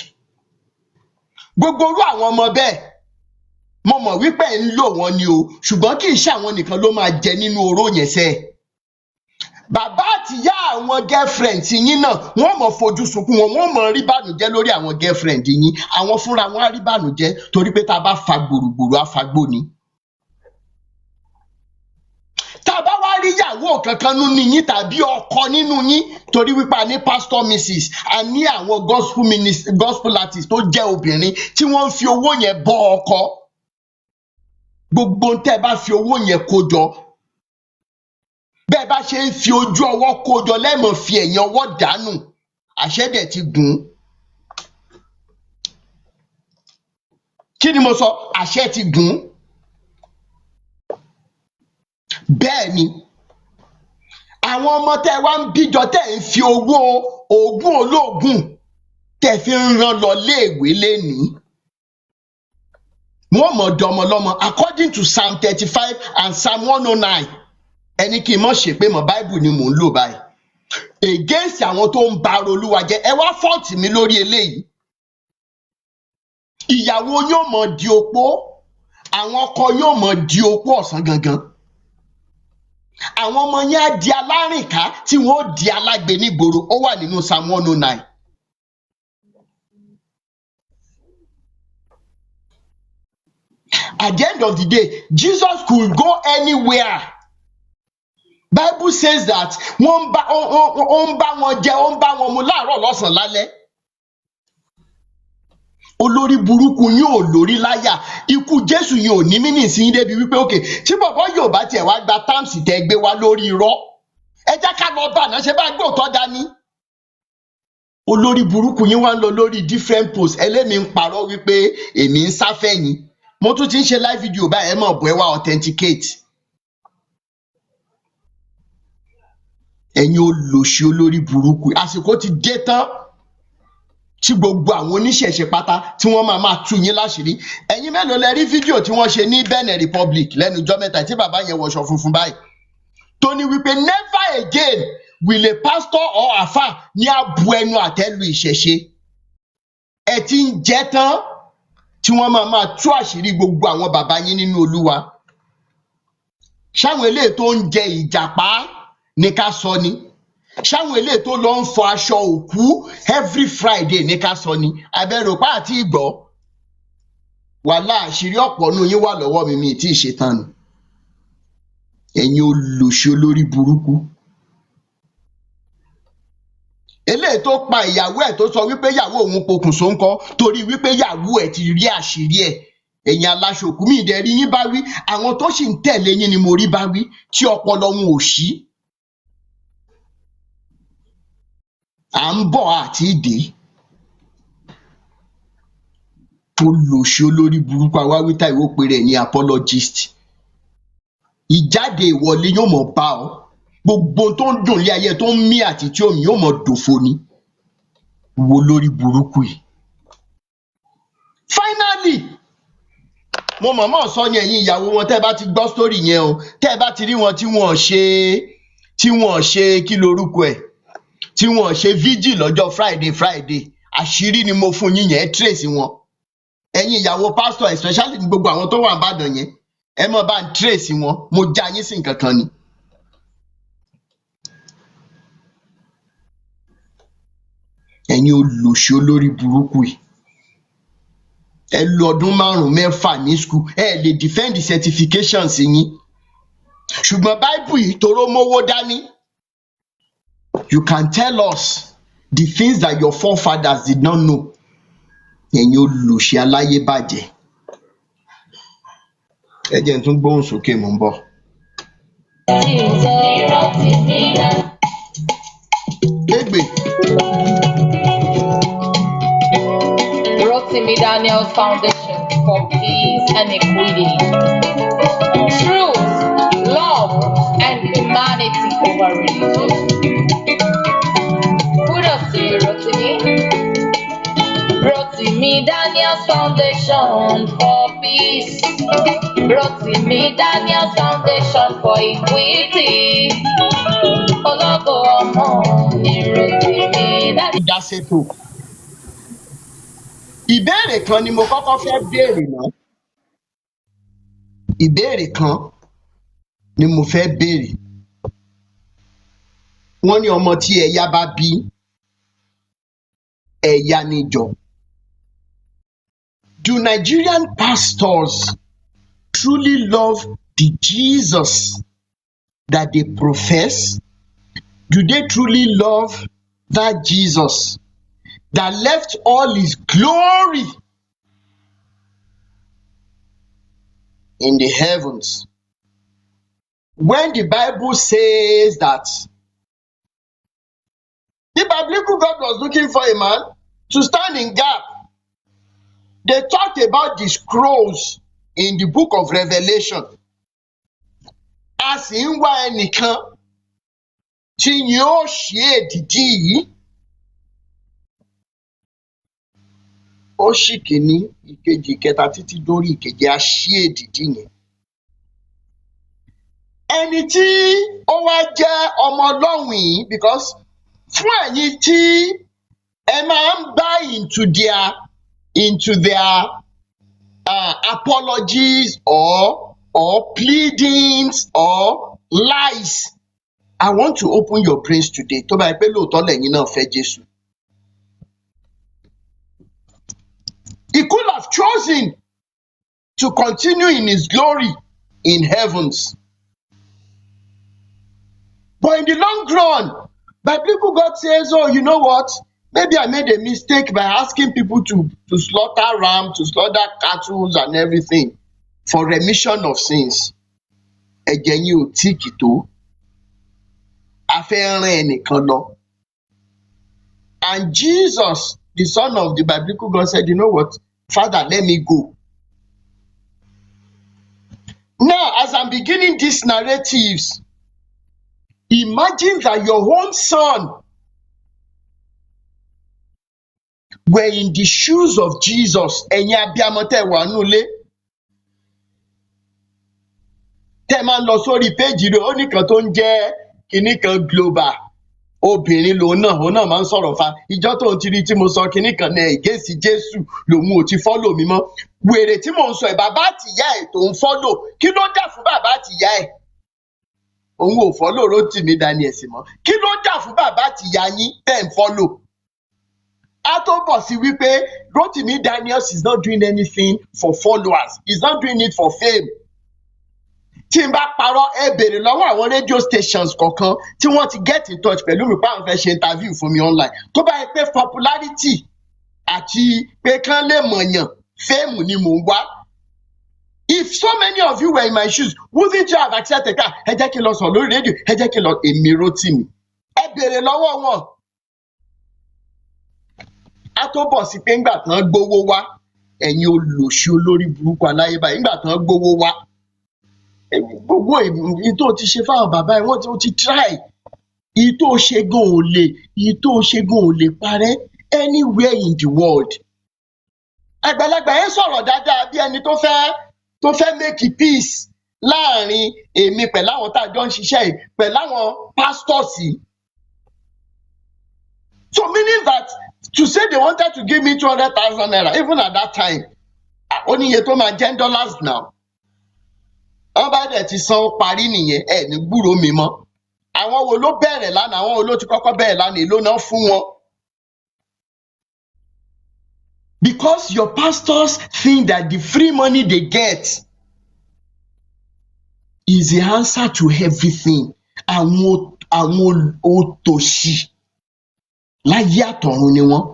Gbogbo orú àwọn ọmọ bẹ́ẹ̀, mo mọ̀ wípé ń lò wọ́n ni o, ṣùgbọ́n kì í ṣe àwọn nìkan ló máa jẹ nínú oró yẹn sẹ́. Bàbá àti ìyá àwọn girlfriends yín náà, wọ́n mọ̀ fojú sunkún wọn, wọ́n mọ̀ rí bànújẹ́ lórí àwọn girlfriend yín. Àwọn fúnra wọn á rí bànújẹ́ torí pé tá a bá fa gbòrògbòrò á fagbó ni. Tá a bá wá rí ìyàwó kankan nínú yín tàbí ọkọ nínú yín, torí wípé a ní pastor Mrs, a ní àwọn gospel artist tó jẹ́ obìnrin tí wọ́n ń fi owó yẹn bọ́ ọkọ. Gbogbo tẹ́ bá fi owó yẹn kó jọ, bẹ́ẹ̀ bá ṣe ń fi ojú ọwọ́ kó jọ lẹ́mọ̀ fi ẹ̀yìn ọwọ́ dànù. Àṣẹ dẹ̀ ti gùn. Kí ni mo sọ? Àṣẹ ti gùn. Bẹ́ẹ̀ ni, àwọn ọmọ tẹ́ wá ń bíjọ tẹ́ ń fi owó oògùn olóògùn tẹ́ fi ń rán lọ léèwé lénìí. Wọ́n mọ̀ dọmọ lọ́mọ according to Psalm 35 and Psalm 109. Ẹni kí n mọ̀ ṣe pé mọ̀ Bible ni mò ń lò báyìí. Against àwọn tó ń ba Olúwa jẹ́, ẹ wá fọ́ọ̀tì mi lórí eléyìí. Ìyàwó yóò mọ̀ di opó, àwọn ọkọ yóò mọ̀ di opó ọ̀sán gangan. Àwọn ọmọ yẹn á di alárìnká tí wọ́n ó di alágbe nígboro. Ó wà nínú Psalm 109. At the end of the day, Jesus could go anywhere. Bible says that wọ́n bá wọn jẹ, wọ́n bá wọn mu láàárọ̀ lọ́sàn-án lálẹ́. Olórí burúkú yín ò lórí láyà. Ikú Jésù yín ò ní mínì sí yín débi wípé òkè tí bọ̀bọ̀ yóò bá tiẹ̀ wá gba táàmsì tẹ́ gbé wá lórí irọ́. Ẹ jẹ́ ká lọ bá àná ṣe bá gbé òótọ́ dání. Olórí burúkú yín wá ń lọ lórí different posts. Ẹlẹ́mi ń parọ́ wípé èmi ń sáfẹ́yìn. Mo tún ti ń ṣe live video báyìí, ẹ mọ̀ bọ́ ẹ wá authenticate. Ẹ̀yin olòṣì olórí burúkú, àsìkò ti dé tán tí gbogbo àwọn oníṣẹ̀ṣe pátá tí wọ́n máa tú yín láṣìírí. Ẹ̀yin mélòó lẹ rí fídíò tí wọ́n ṣe ní Benin Republic lẹ́nu ọjọ́ mẹ́ta tí bàbá yẹn wọṣọ funfun báyìí tó ní wípé never again will a pastor or àfà ní abu ẹnu àtẹ́lu ìṣẹ̀ṣe. Ẹ ti ń jẹ tán tí wọ́n máa tú àṣírí gbogbo àwọn bàbá yín nínú Olúwa. Ṣáwọn eléyìí tó ń jẹ ìjàpá ní ká sọ ni? Ṣáwọn eléyìí tó lọ ń fọ aṣọ òkú every Friday ní ká sọ ni? Abẹ́rò pa àti ìgbọ́. Wàhálà àṣírí ọ̀pọ̀ nù yín wà lọ́wọ́ mi tí ì ṣe tán ni. Ẹ̀yin olòṣì olórí burúkú. Eléyìí tó pa ìyàwó ẹ̀ tó sọ wípé ìyàwó òun pokùnso ńkọ́ torí wípé ìyàwó ẹ̀ ti rí àṣírí ẹ̀. ẹ̀yin aláṣòkú mi ìdẹ̀ rí yín bá wí, àwọn tó sì ń tẹ̀lé yín ni mo rí bá wí tí ọpọlọ wọn ò ṣí. À ń bọ̀ àti ìdè tó lòṣì olórí burúkú awáwítà ìwó pe rẹ̀ ní apologist. Ìjáde ìwọlé yóò mọ̀ bá ọ, gbogbo tó ń dùn lé ayé tó ń mí àti tí omi yóò mọ̀ dòfo ni. Wo lórí burúkú yìí. Finally, mo mọ̀mọ́ sọ ni ẹ̀yin ìyàwó wọn tẹ́ ẹ bá ti gbọ́ story yẹn o, tẹ́ ẹ bá ti rí wọn tí wọ́n ṣe kí lorúkọ ẹ̀, tí wọ́n ṣe vigil lọ́jọ́ Friday, àṣírí ni mo fún yín yẹn, ẹ trace wọn. Ẹ̀yin ìyàwó pastor especially gbogbo àwọn tó wà n'Íbàdàn yẹn, ẹ mọ̀ bá ń trace wọn, mo já yín sí nǹkan kan ni. Ẹ̀yin olòṣì olórí burúkú yìí. Ẹ lo ọdún 5 ní school, ẹ lè defend the certifications yín. Ṣùgbọ́n Bible yìí toró mówó dání. You can tell us the things that your forefathers did not know. Ẹ̀yin olòṣì aláyébàjẹ́. Ẹ jẹ́ n tún gbóhùn sókè, mò ń bọ̀. Egbe. Daniel's Foundation for Peace and Equity. Truth, love, and humanity over religion. Kudos to you, Rotimi Daniel's Foundation for Peace. Rotimi Daniel's Foundation for Equity. Ológo ọmọ ni Rotimi Daniel. Ìbéèrè kan ni mo kọ́kọ́ fẹ́ béèrè náà. Ìbéèrè kan ni mo fẹ́ béèrè. Wọ́n ní ọmọ tí ẹ̀yà bá bí, ẹ̀yà ni jọ. Do Nigerian pastors truly love the Jesus that they profess? Do they truly love that Jesus that left all his glory in the heavens? When the Bible says that the biblical God was looking for a man to stand in gap, they talked about the scrolls in the book of Revelation. A sì ń wá ẹnìkan tí yóò ṣe èdìdì yìí. Ó ṣì kìíní, ìkejì, ìkẹta títí dórí ìkeje á ṣí èdìdì yẹn. Ẹni tí ó wá jẹ́ ọmọ Ọlọ́run yìí, because fún ẹ̀yin tí ẹ máa ń buy into their apologies or pleadings or lies, I want to open your brains today. Tó bá yẹ pé lóòótọ́ lẹ́yìn náà fẹ́ Jésù. He could have chosen to continue in his glory in heavens. But in the long run, biblical God says, oh, you know what? Maybe I made a mistake by asking people to slaughter ram, to slaughter cattle and everything for remission of sins. Ẹ̀jẹ̀ yín ò tíìkì tó. A fẹ́ rán ẹnìkan lọ. And Jesus, the son of the biblical God, said, you know what? Father, let me go. Now, as I'm beginning these narratives, imagine that your own son were in the shoes of Jesus. Ẹ̀yin abiyamọ tẹ́ wà nulẹ̀. Tẹ́ máa ń lọ sórí péjì rẹ̀, ó nìkan tó ń jẹ́ kinní kan global. Obìnrin lòun náà máa ń sọ̀rọ̀ fa. Ìjọ́ tó ń ti rí tí mo sọ kinní kan náà against Jésù lòun ò ti follow mi mọ́. Wèrè tí mò ń sọ ẹ̀, bàbá àtìyá ẹ̀ tó ń follow. Kí ló dà fún bàbá àtìyá ẹ̀? Òun ò follow Rotimi Daniel mọ́. Kí ló dà fún bàbá àtìyá yín tẹ́ ń follow? A tó bọ̀ sí wípé Rotimi Daniel is not doing anything for followers. He's not doing it for fame. Tí n bá parọ́, ẹ béèrè lọ́wọ́ àwọn radio stations kọ̀ọ̀kan tí wọ́n ti get in touch pẹ̀lú mi pé àwọn fẹ́ ṣe interview fún mi online. Tó bá yẹ pé popularity àti pé kán lè mọ̀yàn, fame ni mò ń wá. If so many of you were in my shoes, wouldn't you have accepted that? Ẹ jẹ́ kí n lọ sọ lórí rédíò, ẹ jẹ́ kí n lọ èmi Rótìmí. Ẹ béèrè lọ́wọ́ wọn. A tó bọ̀ sí pé ńgbà tán gbówó wá, ẹ̀yin olòṣì olórí burúkú aláyébáyé, ńgbà tán gbówó wá. Gbogbo èyí tó ti ṣe fáwọn bàbá ẹ̀ wọ́n ti try. Èyí tó ṣe gan ò lè parẹ́ anywhere in the world. Àgbàlagbà yẹn sọ̀rọ̀ dáadáa bí ẹni tó fẹ́ make peace láàrin èmi pẹ̀lú àwọn tá a jọ ń ṣiṣẹ́ yìí pẹ̀lú àwọn pastors yìí. So meaning that to say they wanted to give me 200,000 naira even at that time, ó ní iye tó máa jẹ́ dollars now. Wọ́n bá dẹ̀ ti san ó parí nìyẹn, ẹ̀ ní gbúròó mi mọ́. Àwọn wo ló bẹ̀rẹ̀ lánàá, àwọn wo ló ti kọ́kọ́ bẹ̀rẹ̀ lánàá, èló náà fún wọn. Because your pastors think that the free money they get is the answer to everything. Àwọn òtòṣì láyé àtọ̀run ni wọ́n.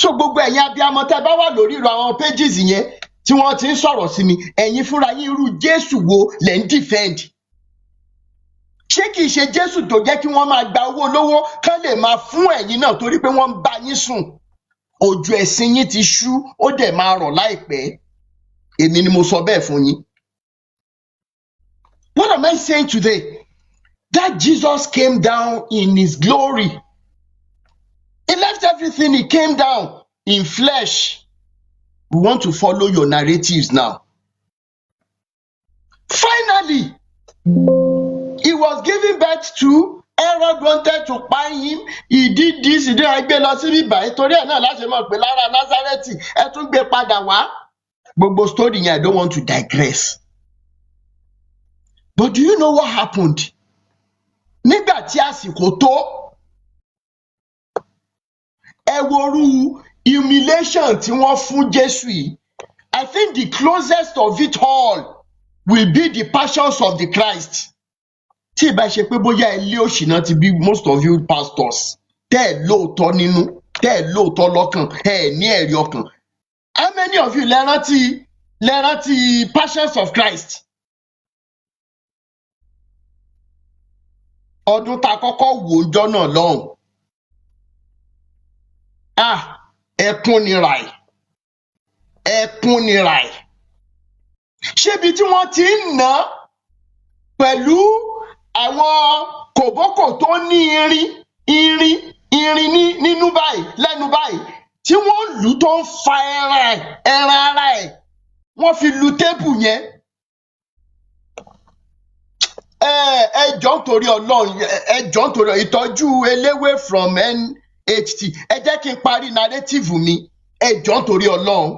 So gbogbo ẹ̀yin abiyamọ tẹ́ bá wà lórí irú àwọn pages yẹn tí wọ́n ti ń sọ̀rọ̀ sí mi, ẹ̀yin fúnra yín irú Jésù wo lẹ̀ ń defend? Ṣé kìí ṣe Jésù tó jẹ́ kí wọ́n máa gba owó olówó kán lè máa fún ẹ̀yin náà torí pé wọ́n ń bá yín sùn? Ojú ẹ̀sìn yín ti ṣú, ó dẹ̀ máa rọ̀ láìpẹ́. Èmi ni mo sọ bẹ́ẹ̀ fún yín. What am I saying today? That Jesus came down in his glory. He left everything, he came down in flesh. We want to follow your narratives now. Finally, he was giving birth to, Herod wanted to buy him. He did this, he did ẹgbẹ́ lọ síbí báyìí. Torí ẹ̀ náà láti mọ̀ pé lára Násárẹ́tì ẹ tún gbé padà wá. Gbogbo story yẹn, I don't want to digress. But do you know what happened? Nígbà tí àsìkò tó, ẹ worú humiliation tí wọ́n fún Jésù yìí. I think the closest of it all will be the passions of the Christ. Tí ìbá ṣe pé bóyá ilé òṣì náà ti bí most of you pastors, tẹ́ ẹ̀ lóòótọ́ nínú, tẹ́ ẹ̀ lóòótọ́ lọ́kàn, ẹ̀ ní ẹ̀rí ọkàn. How many of you lẹ rántí passions of Christ? Ọdún tá a kọ́kọ́ wò ó jọ́ náà lọ́hùn. Ẹkún ni ràì. Ẹkún ni ràì. Ṣébi tí wọ́n ti ń ná pẹ̀lú àwọn kòbókò tó ní irin nínú báyìí, lẹ́nu báyìí, tí wọ́n lù tó ń fa ẹran ara ẹ̀, wọ́n fi lu tébù yẹn. Ẹ jọ̀ọ́ nítorí Ọlọ́run, ẹ jọ̀ọ́ nítorí ìtọ́jú eléwé from NHT. Ẹ jẹ́ kí n parí narrative mi. Ẹ jọ̀ọ́ nítorí Ọlọ́run.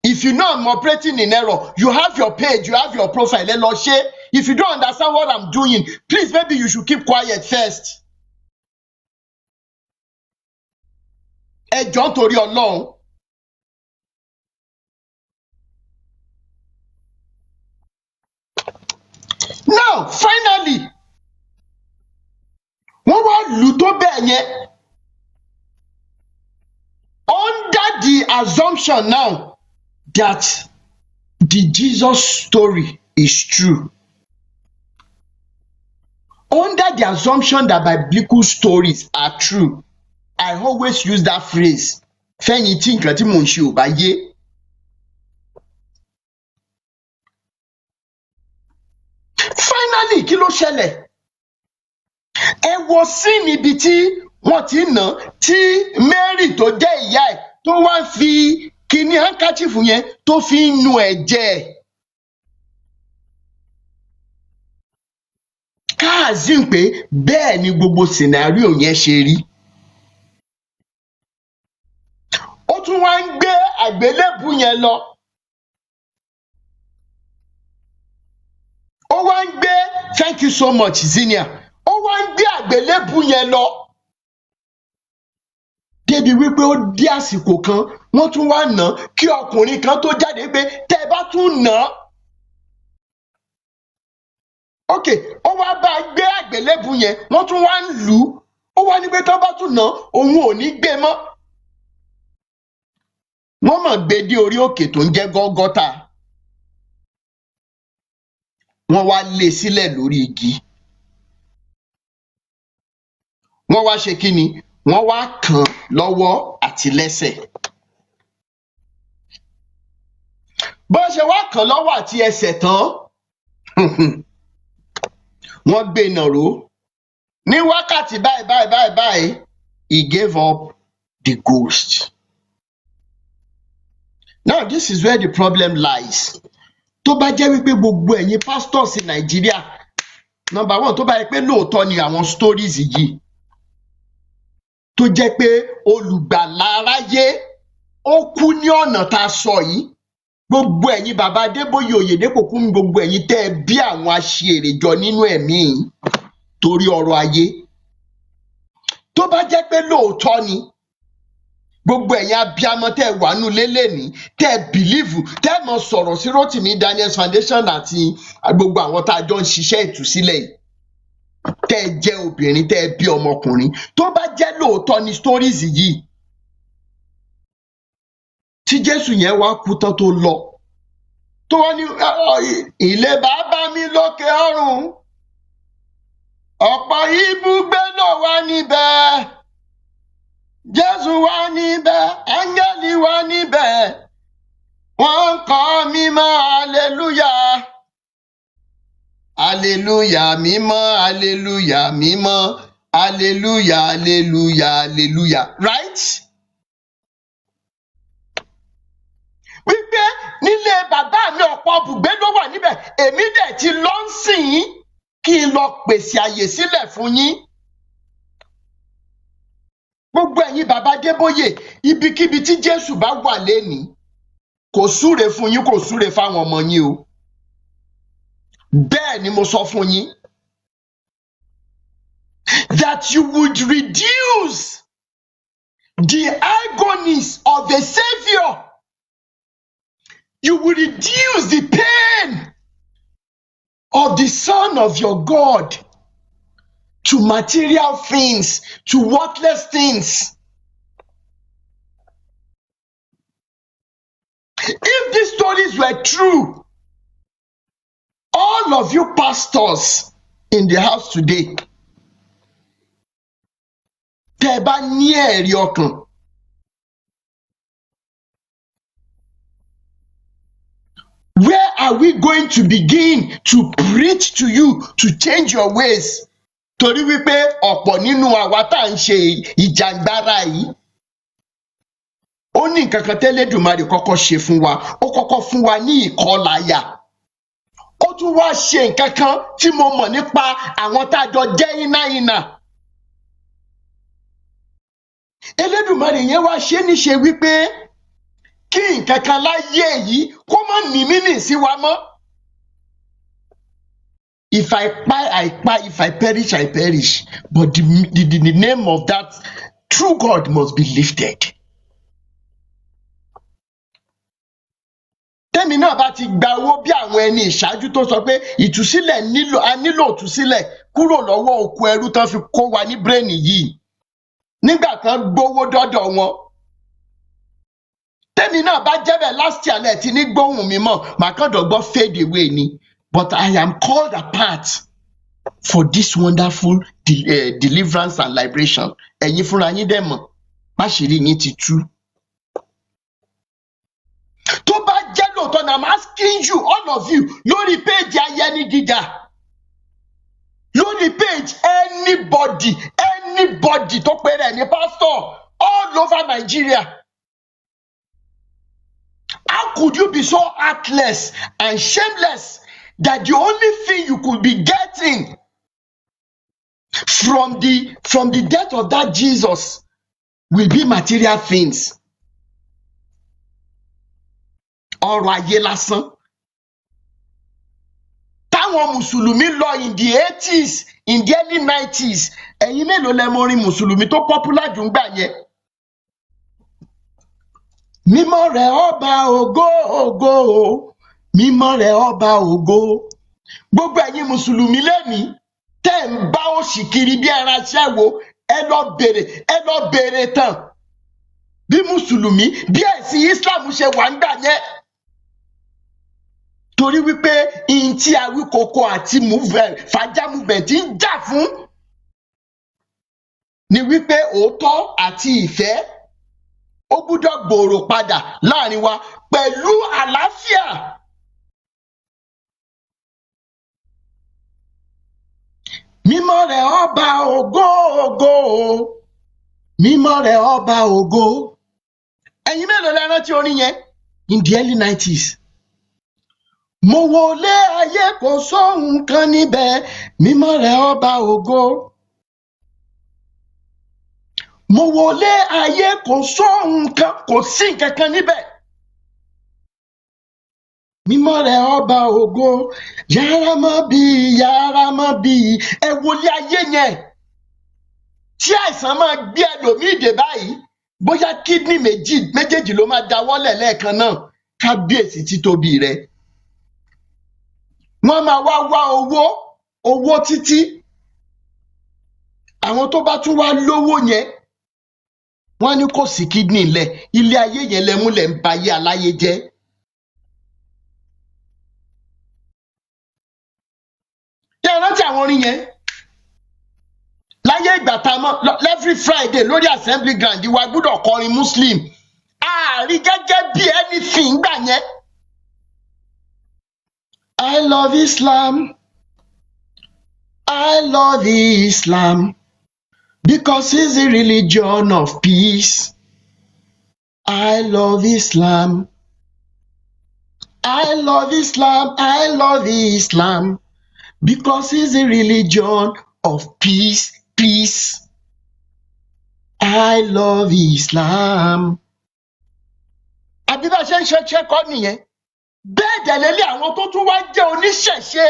If you know I'm operating in error, you have your page, you have your profile. Ẹ lọ ṣe. If you don't understand what I'm doing, please maybe you should keep quiet first. Ẹ jọ̀ọ́ nítorí Ọlọ́run. Now, finally, wọ́n wá lù tó bẹ́ẹ̀ yẹn. Under the assumption now that the Jesus story is true. Under the assumption that biblical stories are true, I always use that phrase. Fẹ́yìn tí nǹkan tí mò ń ṣe ò bá yé. Finally, kí ló ṣẹlẹ̀? Ẹ wo sí níbi tí wọ́n ti ń ná tí Mary tó jẹ́ ìyá ẹ̀ tó wá ń fi kíní handkerchief yẹn tó fi ń nu ẹ̀jẹ̀. Káàzín pé bẹ́ẹ̀ ni gbogbo scenario yẹn ṣe rí. Ó tún wá ń gbé àgbélébù yẹn lọ. Ó wá ń gbé, thank you so much Zinia. Ó wá ń gbé àgbélébù yẹn lọ. Débi wípé ó dé àsìkò kan, wọ́n tún wá ná kí ọkùnrin kan tó jáde pé tẹ́ ẹ bá tún ná. Ok, ó wá bá gbé àgbélébù yẹn, wọ́n tún wá ń lù ú. Ó wá ní pé tán bá tún ná, òun ò ní gbé mọ́. wọ́n mọ̀ gbé dé orí òkè tó ń jẹ́ Gọ́gọ́tà, wọ́n wá lé sílẹ̀ lórí igi, wọ́n wá ṣe kí ni, wọ́n wá kàn án lọ́wọ́ àti lẹ́sẹ̀. bó ṣe wá kàn án lọ́wọ́ àti ẹsẹ̀ tán wọ́n gbé e nàró. Ní wákàtí báyìí he gave up the ghost. Now this is where the problem lies. Tó bá jẹ́ wípé gbogbo ẹ̀yin pastors in Nigeria, number one, tó bá yẹ pé lóòótọ́ ni àwọn stories yìí, tó jẹ́ pé olùgbàlà aráyé ó kú ní ọ̀nà tá a sọ yìí, gbogbo ẹ̀yin bàbá Adébóyè Oyèdépò kún gbogbo ẹ̀yin tẹ́ ẹ bí àwọn aṣèrè jọ nínú ẹ̀mí torí ọrọ̀ ayé, tó bá jẹ́ pé lóòótọ́ ni gbogbo ẹ̀yin abiyamọ tẹ́ ẹ wà nù lélẹ́ni tẹ́ ẹ bìlíìfù tẹ́ ẹ mọ̀ sọ̀rọ̀ sí Rotimi Daniels Foundation àti gbogbo àwọn tá a jọ ń ṣiṣẹ́ ìtúsílẹ̀ yìí, tẹ́ ẹ jẹ́ obìnrin tẹ́ ẹ bí ọmọkùnrin, tó bá jẹ́ lóòótọ́ ni stories yìí, tí Jésù yẹn wá kú tán tó lọ, tó wá ní ilé bàbá mi lókè ọ̀run, ọ̀pọ̀ ibùgbé ló wà níbẹ̀, Jésù wà níbẹ̀, áńgẹ́lì wà níbẹ̀, wọ́n ń kọ́ mímọ́ hallelujah, hallelujah mímọ́, hallelujah mímọ́, hallelujah, hallelujah, hallelujah, right? Wípé nílé bàbá mi ọ̀pọ̀ ibùgbé ló wà níbẹ̀, èmi dẹ̀ ti lọ ń sìn yín kí n lọ pèsè àyè sílẹ̀ fún yín. Gbogbo ẹ̀yin bàbá Adébóyè, ibikíbi tí Jésù bá wà lénìí, kò súre fún yín, kò súre fáwọn ọmọ yín o. Bẹ́ẹ̀ ni mo sọ fún yín. That you would reduce the agonies of the Savior. You will reduce the pain of the Son of your God to material things, to worthless things. If these stories were true, all of you pastors in the house today, tẹ́ bá ní ẹ̀rí ọkàn, where are we going to begin to preach to you to change your ways? Torí wípé ọ̀pọ̀ nínú àwa tá à ń ṣe ìjàngbara yìí, ó ní nǹkan kan tẹ́lẹ̀dùmarè kọ́kọ́ ṣe fún wa, ó kọ́kọ́ fún wa ní ìkọláyà, ó tún wá ṣe nǹkan kan tí mo mọ̀ nípa àwọn tá a jọ jẹ́ iná. Elédùmarè yẹn wá ṣe níṣe wípé kí nǹkan kan láyé yìí kó má ní mínì sí wa mọ́. If I pie, if I perish, I perish. But the name of that true God must be lifted. Tẹ́mi náà bá ti gba owó bí àwọn ẹni ìṣáájú tó sọ pé ìtúsílẹ̀ a nílò ìtúsílẹ̀ kúrò lọ́wọ́ oko ẹrú tán fi kó wa ní bírèènì yìí. Nígbà kan gbówó dọ́dọ̀ wọn. Tẹ́mi náà bá jẹ́bẹ̀ last year lẹ̀ tí ní gbóhùn mi mọ̀, màá kàn dọ̀gbọ́ fade away ni. But I am called apart for this wonderful deliverance and liberation. Ẹ̀yin fúnra yín dẹ̀ mọ̀, báṣìírí yín ti tú. Tó bá jẹ́ lóòótọ́ na I'm asking you, all of you, lórí péèjì Ayẹni Gíga, lórí page anybody tó pé rẹ̀ ní pastor all over Nigeria. How could you be so heartless and shameless that the only thing you could be getting from the death of that Jesus will be material things? Ọrọ̀ ayé lásán. Táwọn Mùsùlùmí lọ in the 80s, in the early 90s, ẹ̀yin mélòó lẹ mọ̀ orin Mùsùlùmí tó popular jù ń gbà yẹn? Mímọ́ rẹ̀ ọba ògo ògo, mímọ́ rẹ̀ ọba ògo. Gbogbo ẹ̀yin Mùsùlùmí lẹ́ni tẹ́ ń bá òṣì kiri bí ẹran aṣẹ́wó, ẹ lọ bèrè tán. bí mùsùlùmí bí ẹ̀sìn Islam ṣe wà ń gbà yẹn. Torí wípé ihun tí Awíkoko àti Fàájà movement ń jà fún ni wípé òótọ́ àti ìfẹ́ ó gbúdọ̀ gbòòrò padà láàrin wa pẹ̀lú àlàáfíà. Mímọ́ rẹ̀ ọba ògo ògo, mímọ́ rẹ̀ ọba ògo. Ẹ̀yin mélòó lẹ rántí orin yẹn in the early 90s? Mo wọlé ayé kò sóhun kan níbẹ̀, mímọ́ rẹ̀ ọba ògo. Mo wọlé ayé kò sóhun kan, kò sí nǹkan kan níbẹ̀. Mímọ́ rẹ̀ ọba ògo, yàrá mọ́ bí yàrá mọ́ bí. Ẹ wọlé ayé yẹn tí àìsàn máa gbé ẹlòmíì dé báyìí, bóyá kídìní méjèèjì ló máa dáwọ́lẹ̀ lẹ́ẹ̀kan náà. Kábíyèsí títóbi rẹ̀. Wọ́n máa wá owó títí. Àwọn tó bá tún wá lówó yẹn, wọ́n ní kò sí kídìní lẹ̀, ilé ayé yẹn lẹ́múlẹ̀ ń ba ayé aláyé jẹ́. Ṣé ẹ rántí àwọn orin yẹn? Láyé ìgbà tá a mọ̀ every Friday lórí assembly ground wa gbọ́dọ̀ kọrin Muslim. Ààrí gẹ́gẹ́ bí anything gbà yẹn. I love Islam. I love Islam because it's the religion of peace. I love Islam. I love Islam. I love Islam because it's the religion of peace. Peace. I love Islam. Àbí bá ṣe ń ṣe kọ́ nìyẹn. Bẹ́ẹ̀ dẹ̀ lélẹ̀ àwọn tó tún wá jẹ́ oníṣẹ̀ṣe.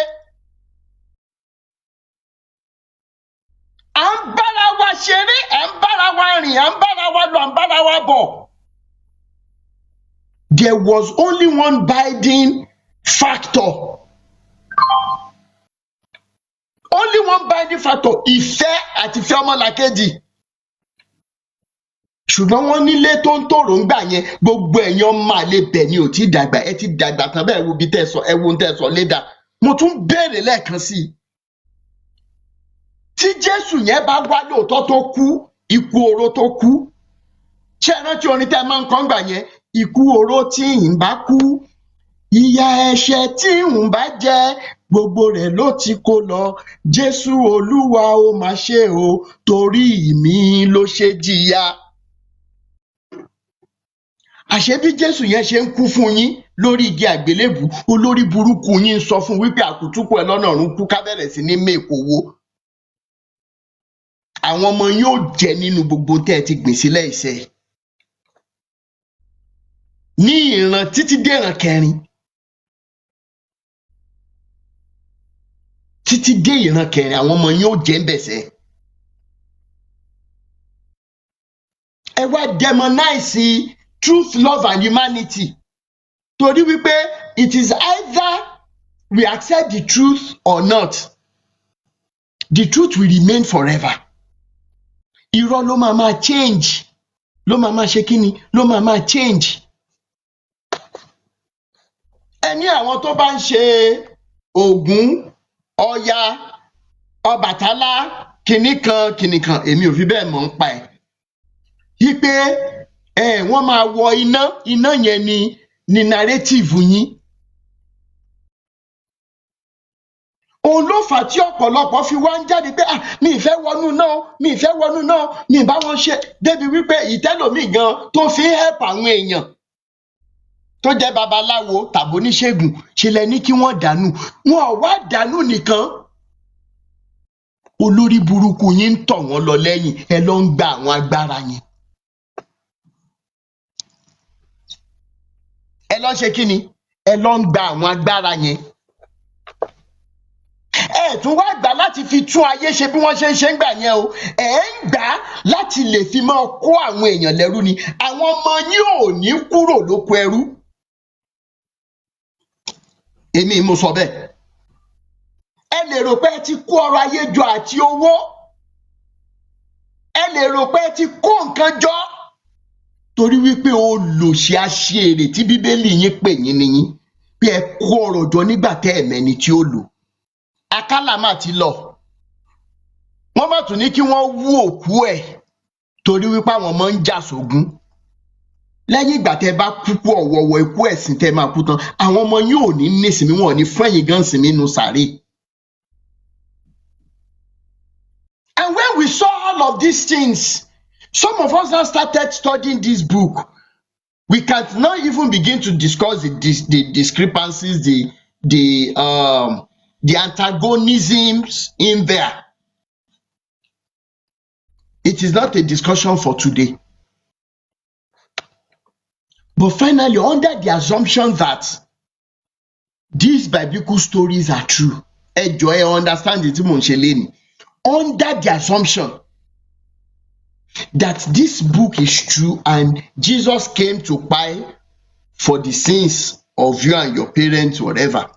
À ń bára wa ṣeré, à ń bára wa rìn, à ń bára wa lọ, à ń bára wa bọ̀. There was only one binding factor. Only one binding factor, ìfẹ́ àti ìfẹ́ ọmọlàkejì. Ṣùgbọ́n wọ́n nílé tó ń tòrò ń gbà yẹn, gbogbo ẹ̀yin ọmọ àlè bẹ̀ ni ò tí dàgbà, ẹ ti dàgbà tán bẹ́ẹ̀ wo bí tẹ́ sọ, ẹ wo ń tẹ́ sọ léda. Mo tún béèrè lẹ́ẹ̀kan sí i. Tí Jésù yẹn bá wá lóòótọ́ tó kú, ikú oró tó kú. Ṣé ẹ rántí orin tẹ́ máa ń kọ́ ń gbà yẹn? Ikú oró tí ń bá kú, ìyà ẹ̀ṣẹ̀ tí ń bá jẹ, gbogbo rẹ̀ ló ti kó lọ. Jésù Olúwa ó máa ṣe o, torí mi ló ṣe jìyà. Àṣé bí Jésù yẹn ṣe ń kú fún yín lórí igi àgbélébù, olórí burúkú yín ń sọ fún wípé àkútúkù ẹ lọ́nà ọ̀run kú, ká bẹ̀rẹ̀ sí ní mèkòwó. Àwọn ọmọ yóò jẹ nínú gbogbo tẹ́ ẹ ti gbìn sílẹ̀ iṣẹ́. Ní ìran títí dé ìran kẹrin. Títí dé ìran kẹrin àwọn ọmọ yóò jẹ ń bẹ̀sẹ̀. Ẹ wá demonize truth, love and humanity. Torí wípé it is either we accept the truth or not. The truth will remain forever. Irọ́ ló máa change. Ló máa ṣe kíni? Ló máa change. Ẹni àwọn tó bá ń ṣe Ògún, Ọya, Ọbàtálá, kìnìkan, èmi ò fi bẹ́ẹ̀ mọ̀ ń pa ẹ̀. Wípé wọ́n máa wọ iná yẹn ni narrative yín. Òun ló fà tí ọ̀pọ̀lọpọ̀ fi wá ń jáde pé mi ì fẹ́ wọnú náà, mi ì fẹ́ wọnú náà, mi ì bá wọn ṣe, débi wípé ìtẹ́lòmíì gan tó fi ń help àwọn èèyàn tó jẹ́ babaláwo tàbí oníṣègùn ṣe lẹ ní kí wọ́n dànù. Wọn ò wá dànù nìkan. Olórí burúkú yín ń tọ̀ wọ́n lọ lẹ́yìn, ẹ lọ ń gba àwọn agbára yẹn. Ẹ lọ ṣe kí ni? Ẹ lọ ń gba àwọn agbára yẹn. Ẹ tún wá gbà láti fi tún ayé ṣe bí wọ́n ṣe ń ṣe ń gbà yẹn o. Ẹ ń gbà láti lè fi máa kó àwọn èèyàn lẹ́rú ni. Àwọn ọmọ yín ò ní kúrò lóko ẹrú. Èmi mo sọ bẹ́ẹ̀. Ẹ lè rò pé ẹ ti kó ọrọ̀ ayé jọ àti owó. Ẹ lè rò pé ẹ ti kó nǹkan jọ. torí wípé olòṣì aṣèrè tí bíbélì yín pè yín nìyín pé ẹ kó ọrọ̀ jọ nígbà tẹ́ ẹ̀ mẹ́ni tí ó lò. Àkàlà mà ti lọ. Wọ́n má tún ní kí wọ́n wú òkú ẹ̀ torí wípé àwọn ọmọ ń jà sógún. Lẹ́yìn ìgbà tẹ́ bá kúkú ọ̀wọ̀wọ̀ ikú ẹ̀sìn tẹ́ máa kú tán, àwọn ọmọ yín ò ní nísinmi, wọn ò ní fún ẹ̀yin gan sinmi nínú sàréè. And when we saw all of these things, some of us now started studying this book. We can not even begin to discuss the discrepancies, the antagonisms in there. It is not a discussion for today. But finally, under the assumption that these biblical stories are true, ẹ jọ̀ọ́ ẹ understand it, mo ń ṣe lénìí. Under the assumption that this book is true and Jesus came to pay for the sins of you and your parents, whatever.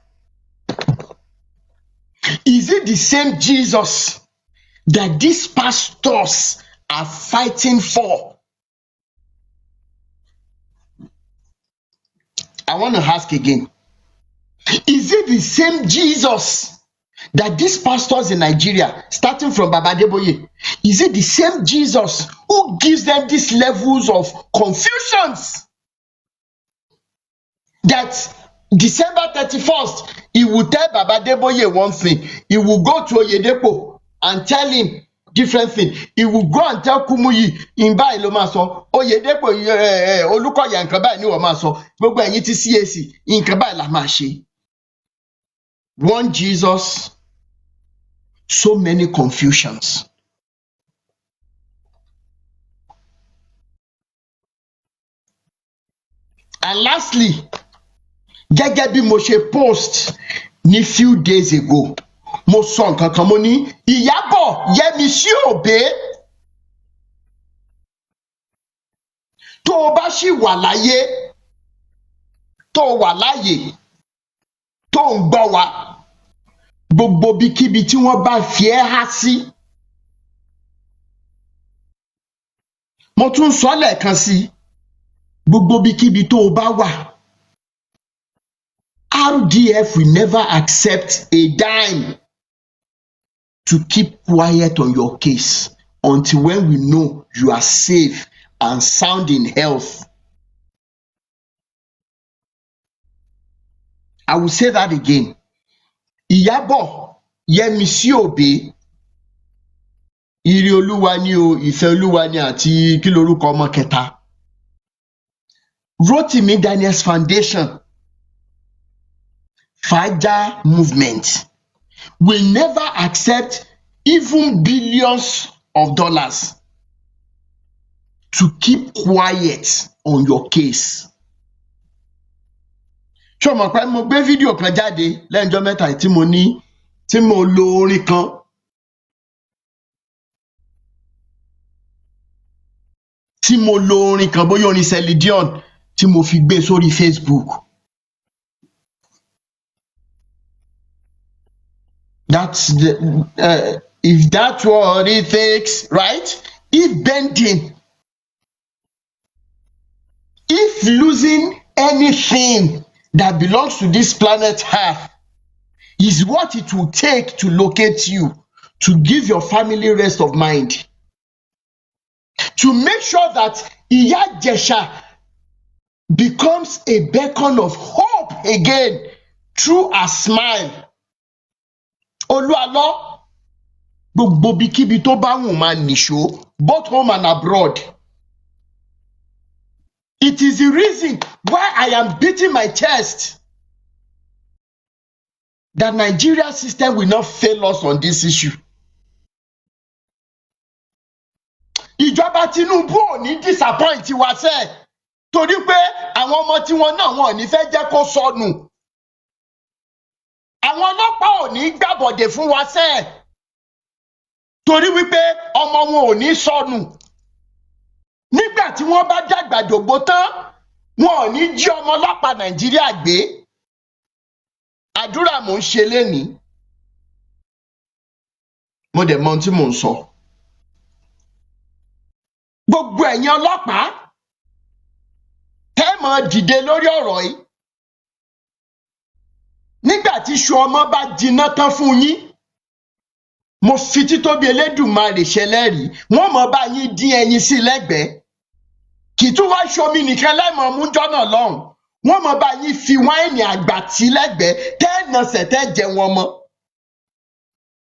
Is it the same Jesus that these pastors are fighting for? I want to ask again. Is it the same Jesus that these pastors in Nigeria, starting from Baba Adeboye, is it the same Jesus who gives them these levels of confusions? That December 31st, he will tell Baba Adeboye one thing, he will go to Oyedepo and tell him different thing. He will go and tell Kumuyi, in báyìí ló máa sọ, Oyedepo Olúkọ̀yà nǹkan báyìí ni wọ́n máa sọ, gbogbo ẹ̀yin tí CAC nǹkan báyìí la máa ṣe. One Jesus, so many confusions. And lastly, gẹ́gẹ́ bí mo ṣe post ní few days ago, mo sọ nǹkan kan, mo ní Ìyábọ̀ Yẹ́misí Òbé, tó o bá ṣì wà láyé, tó o wà láyé, tó ń gbọ́ wa, gbogbo bíkíbi tí wọ́n bá fi ẹ́ há sí. Mo tún sọ lẹ́ẹ̀kan sí, gbogbo bíkíbi tó o bá wà, RDF will never accept a dime to keep quiet on your case until when we know you are safe and sound in health. I will say that again. Ìyábọ̀ Yẹ́misí Òbé, ire Olúwa ni o, ìfẹ́ Olúwa ni àti kí lorúkọ ọmọ kẹta. Rotimi Daniels Foundation, Faja Movement will never accept even billions of dollars to keep quiet on your case. Ṣé o mọ̀ pé mo gbé fídíò kan jáde lẹ́yìnjọ́ mẹ́ta tí mo lo orin kan. Tí mo lo orin kan bóyá orin Celine Dion tí mo fi gbé sórí Facebook. That's if that's what it takes, right? If bending, if losing anything that belongs to this planet Earth is what it will take to locate you, to give your family rest of mind, to make sure that Iya Jesha becomes a beacon of hope again through a smile. Olu Alo, gbogbo bíkíbi tó bá wù máa nìṣó, both home and abroad. It is the reason why I am beating my chest that Nigeria system will not fail us on this issue. Ìjọba Tinubu ò ní disappoint wa sẹ́, torí pé àwọn ọmọ tiwọn náà wọn ò ní fẹ́ jẹ́ kó sọnù. Àwọn ọlọ́pàá ò ní gbàbọ̀dè fún wa sẹ́, torí wípé ọmọ wọn ò ní sọnù. Nígbà tí wọ́n bá dàgbà dògbò tán, wọn ò ní jí ọmọ ọlọ́pàá Nàìjíríà gbé. Àdúrà mò ń ṣe lénìí. Mo dẹ̀ mọ ohun tí mò ń sọ. Gbogbo ẹ̀yin ọlọ́pàá mọ̀ dìde lórí ọ̀rọ̀ yìí nígbà tí iṣu ọmọ bá jiná tán fún yín. Mo fi títóbi Elédùmarè ṣẹlẹ́rìí, wọ́n mọ̀ bá yín dín ẹyin sí lẹ́gbẹ̀ẹ́. Kì í tún wá ṣomi nìkan lẹ́mọ̀ mú jọ́nà lọ́hùn, wọ́n mọ̀ bá yín fi wáìnì àgbà tí lẹ́gbẹ̀ẹ́ tẹ́ẹ̀nàṣẹ̀ tẹ́ jẹ wọn mọ́.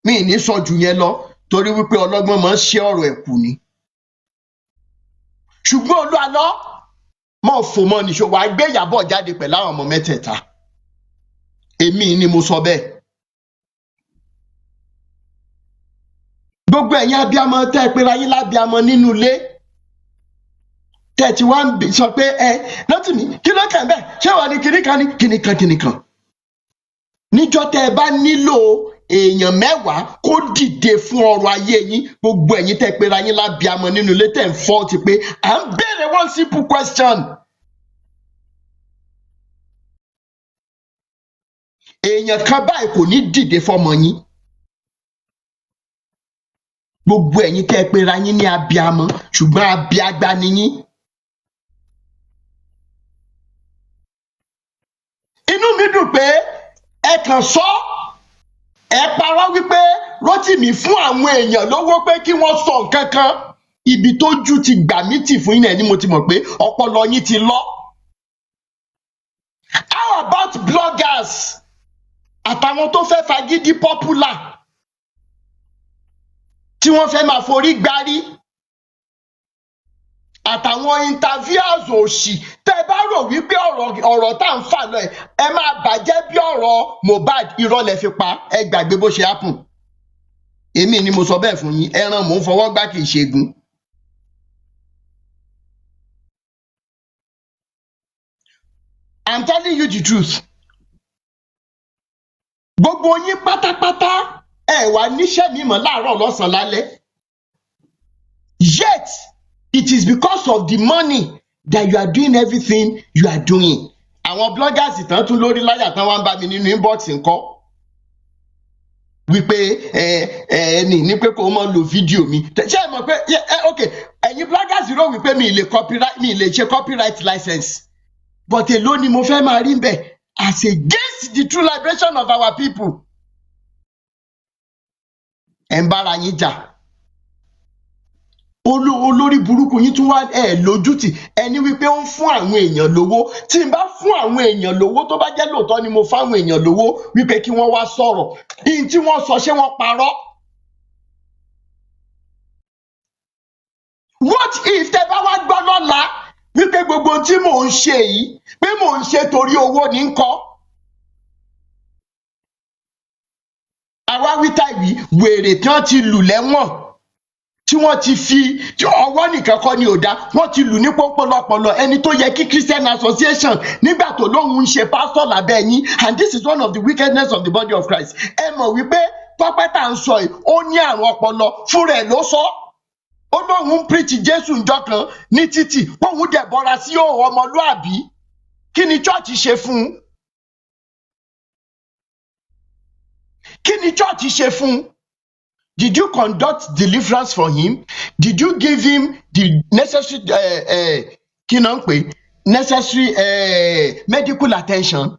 Mi ì ní sọ jù yẹn lọ torí wípé ọlọ́gbọ́n máa ń ṣe ọ̀rọ̀ ẹ̀kú ni. Ṣùgbọ́n Olú Alo mọ̀ fò mọ́ níṣó wàá gbé Ìyábọ̀ jáde pẹ̀lú àwọn ọmọ mẹ́tẹ̀ẹ̀ta. Èmi ni mo sọ bẹ́ẹ̀. Gbogbo ẹ̀yin abiyamọ tẹ́ ẹ pera yín lábiyamọ nínú ilé tẹ́ ẹ ti wá ń sọ pé lọ́tì mi kí ló kàn bẹ́ẹ̀ ṣé wà ní kìnìkan ní kìnìkan. Níjọ́ tẹ́ ẹ bá nílò èèyàn 10 kó dìde fún ọrọ̀ ayé yín, gbogbo ẹ̀yin tẹ́ ẹ pera yín lábiyamọ nínú ilé tẹ́ ẹ ń fọ́ọ̀tì pé à ń béèrè one simple question. Èèyàn kan báyìí kò ní dìde fọ́mọ yín. Gbogbo ẹ̀yin tẹ́ ẹ pera yín ní abiyamọ ṣùgbọ́n abiagba ni yín. Inú mi dùn pé ẹ kàn sọ ẹ parọ́ wípé Rótìmí fún àwọn èèyàn lówó pé kí wọ́n sọ nǹkan kan. Ibi tójú ti gbà mí tì fún yín náà ni mo ti mọ̀ pé ọpọlọ yín ti lọ. How about bloggers àtàwọn tó fẹ́ fagídí popular tí wọ́n fẹ́ máa forí gbárí àtàwọn interviewers òṣì tẹ́ ẹ bá rò wípé ọ̀rọ̀ tá à ń fà lọ ẹ máa bàjẹ́ bí ọ̀rọ̀ Mohbad, irọ́ lẹ fi pa, ẹ gbàgbé bó ṣe happen. Èmi ni mo sọ bẹ́ẹ̀ fún yín, ẹran mò ń fọwọ́ gbá kì í ṣegun. I'm telling you the truth. Gbogbo yín pátápátá ẹ wà níṣẹ́ mímọ́ láàárọ̀ lọ́sàn-án lálẹ́. Yet it is because of the money that you are doing everything you are doing. Àwọn bloggers ìtàn tún lórí láyà tán wá ń bá mi nínú inbox ńkọ́ wípé ẹni ní pé kò mọ lo fídíò mi. Ṣé ẹ mọ̀ pé ok ẹ̀yin bloggers rò wípé mi ì lè ṣe copyright license but èló ni mo fẹ́ máa rí bẹ́ẹ̀ as against the true liberation of our people. Ẹ ń bára yín jà. Olórí burúkú yín tún wá lójútì ẹni wípé ó ń fún àwọn èèyàn lówó. Tí n bá fún àwọn èèyàn lówó tó bá jẹ́ lóòótọ́ ni mo fáwọn èèyàn lówó wípé kí wọ́n wá sọ̀rọ̀, ihun tí wọ́n sọ ṣé wọ́n parọ́? What if tẹ́ bá wá gbọ́ lọ́la wípé gbogbo tí mò ń ṣe yìí pé mò ń ṣe torí owó ní ńkọ́? Àwa wíta ìwí wèrè tí wọ́n ti lù lẹ́wọ̀n tí wọ́n ti fi ọwọ́ nìkan kọ́ ni ò dá, wọ́n ti lù ní pọ́npọ́lọpọlọ ẹni tó yẹ kí Christian Association nígbà tó lóun ń ṣe pastor lábẹ́ yín, and this is one of the wickedness of the body of Christ. Ẹ mọ̀ wípé Tọ́pẹ́ tá à ń sọ yìí ó ní àrùn ọpọlọ, fúnra ẹ̀ ló sọ. Ó lóun ń preach Jésù ńjọ́ kan ní títì, póun dẹ̀ bọ́ra sí òun ọmọlúàbí. Kí ni church ṣe fún un? Kí ni church ṣe fún un? Did you conduct deliverance for him? Did you give him the necessary necessary medical attention?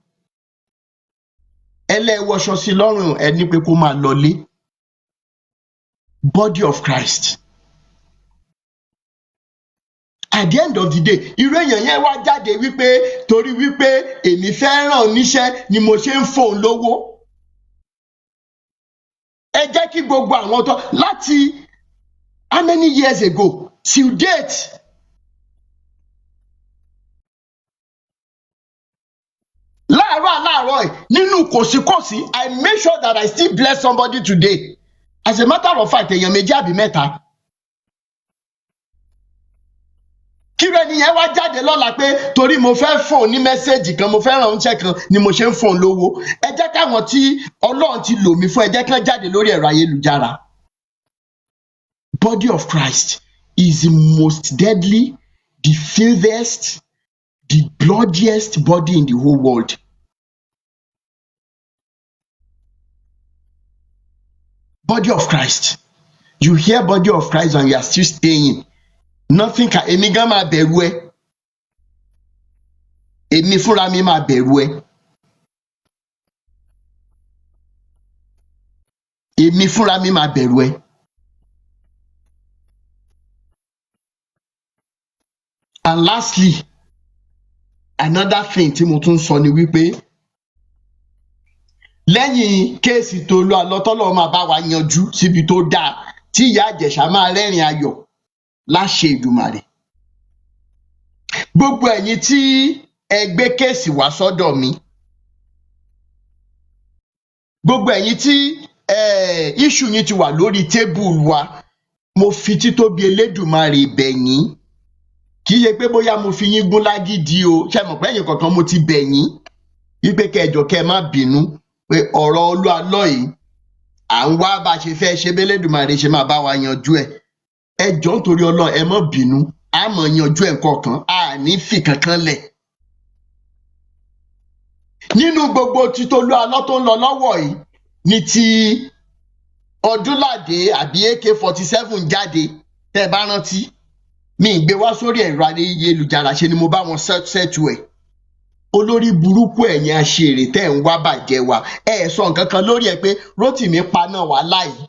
Ẹlẹ́wọ̀ṣọ sí lọ́rùn ẹni pé kó máa lọlé. Body of Christ. At the end of the day, irú èèyàn yẹn wá jáde wípé torí wípé èmi fẹ́ ràn níṣẹ́ ni mo ṣe ń fòun lówó. Ẹ jẹ́ kí gbogbo àwọn tó láti how many years ago till date láàárọ̀ nínú kòsíkòsí I make sure that I still bless somebody today. As a matter of fact, èèyàn méjì àbí mẹ́ta. Kí rẹ nìyẹn wá jáde lọ́la pé torí mo fẹ́ fóun ní mẹ́sẹ̀gì kan, mo fẹ́ ràn oúnjẹ kan ni mo ṣe ń fóun lówó. Ẹ jẹ́ káwọn tí Ọlọ́run ti lò mí fún ẹ jẹ́ kán jáde lórí ẹ̀rọ ayélujára. Body of Christ is the most deadly, the filthiest, the bloodiest body in the whole world. Body of Christ. You hear body of Christ and you are still staying. Nothing can èmi gan máa bẹ̀rù ẹ. èmi fúnra mi máa bẹ̀rù ẹ. Èmi fúnra mi máa bẹ̀rù ẹ. And lastly, another thing tí mo tún sọ ni wípé lẹ́yìn kéèsì tó lọ àlọ́tọ́lọ́ máa bá wa yanjú síbi tó dáa tí ìyá Ìjẹ̀ṣà máa rẹ́rìn ayọ̀ láṣẹ Èdùmàrè. Gbogbo ẹ̀yin tí ẹ gbé kéèsì wá sọ́dọ̀ mi, gbogbo ẹ̀yin tí issue yín ti wà lórí tébùlù wa, mo fi títóbi Elédùmarè bẹ̀ yín. Kì í ṣe pé bóyá mo fi yín gún lágídí o, ṣe mọ̀ pé ẹ̀yin kankan mo ti bẹ̀ yín wípé kẹjọ kẹ má bínú pé ọ̀rọ̀ Olu Alo yìí à ń wá bá ṣe fẹ́ ṣe b'Elédùmarè ṣe máa bá wa yanjú ẹ̀. Ẹ jọ̀ọ́ nítorí Ọlọ́run ẹ má bínú, a mọ̀ yanjú ẹ̀ kọ̀ọ̀kan, a ní fi kankan lẹ̀. Nínú gbogbo títí Olu Alo tó ń lọ lọ́wọ́ yìí ní ti Ọdúnládé àbí AK-47 jáde, tẹ́ bá rántí, mi ì gbé wá sórí ẹ̀rọ ayélujára, ṣe ni mo bá wọn ṣẹ́tù ẹ̀. Olórí burúkú ẹ̀yin aṣèrè tẹ́ ń wá bàjẹ́ wa, ẹ sọ nǹkan kan lórí ẹ pé Rótìmí paná wàhálà yìí.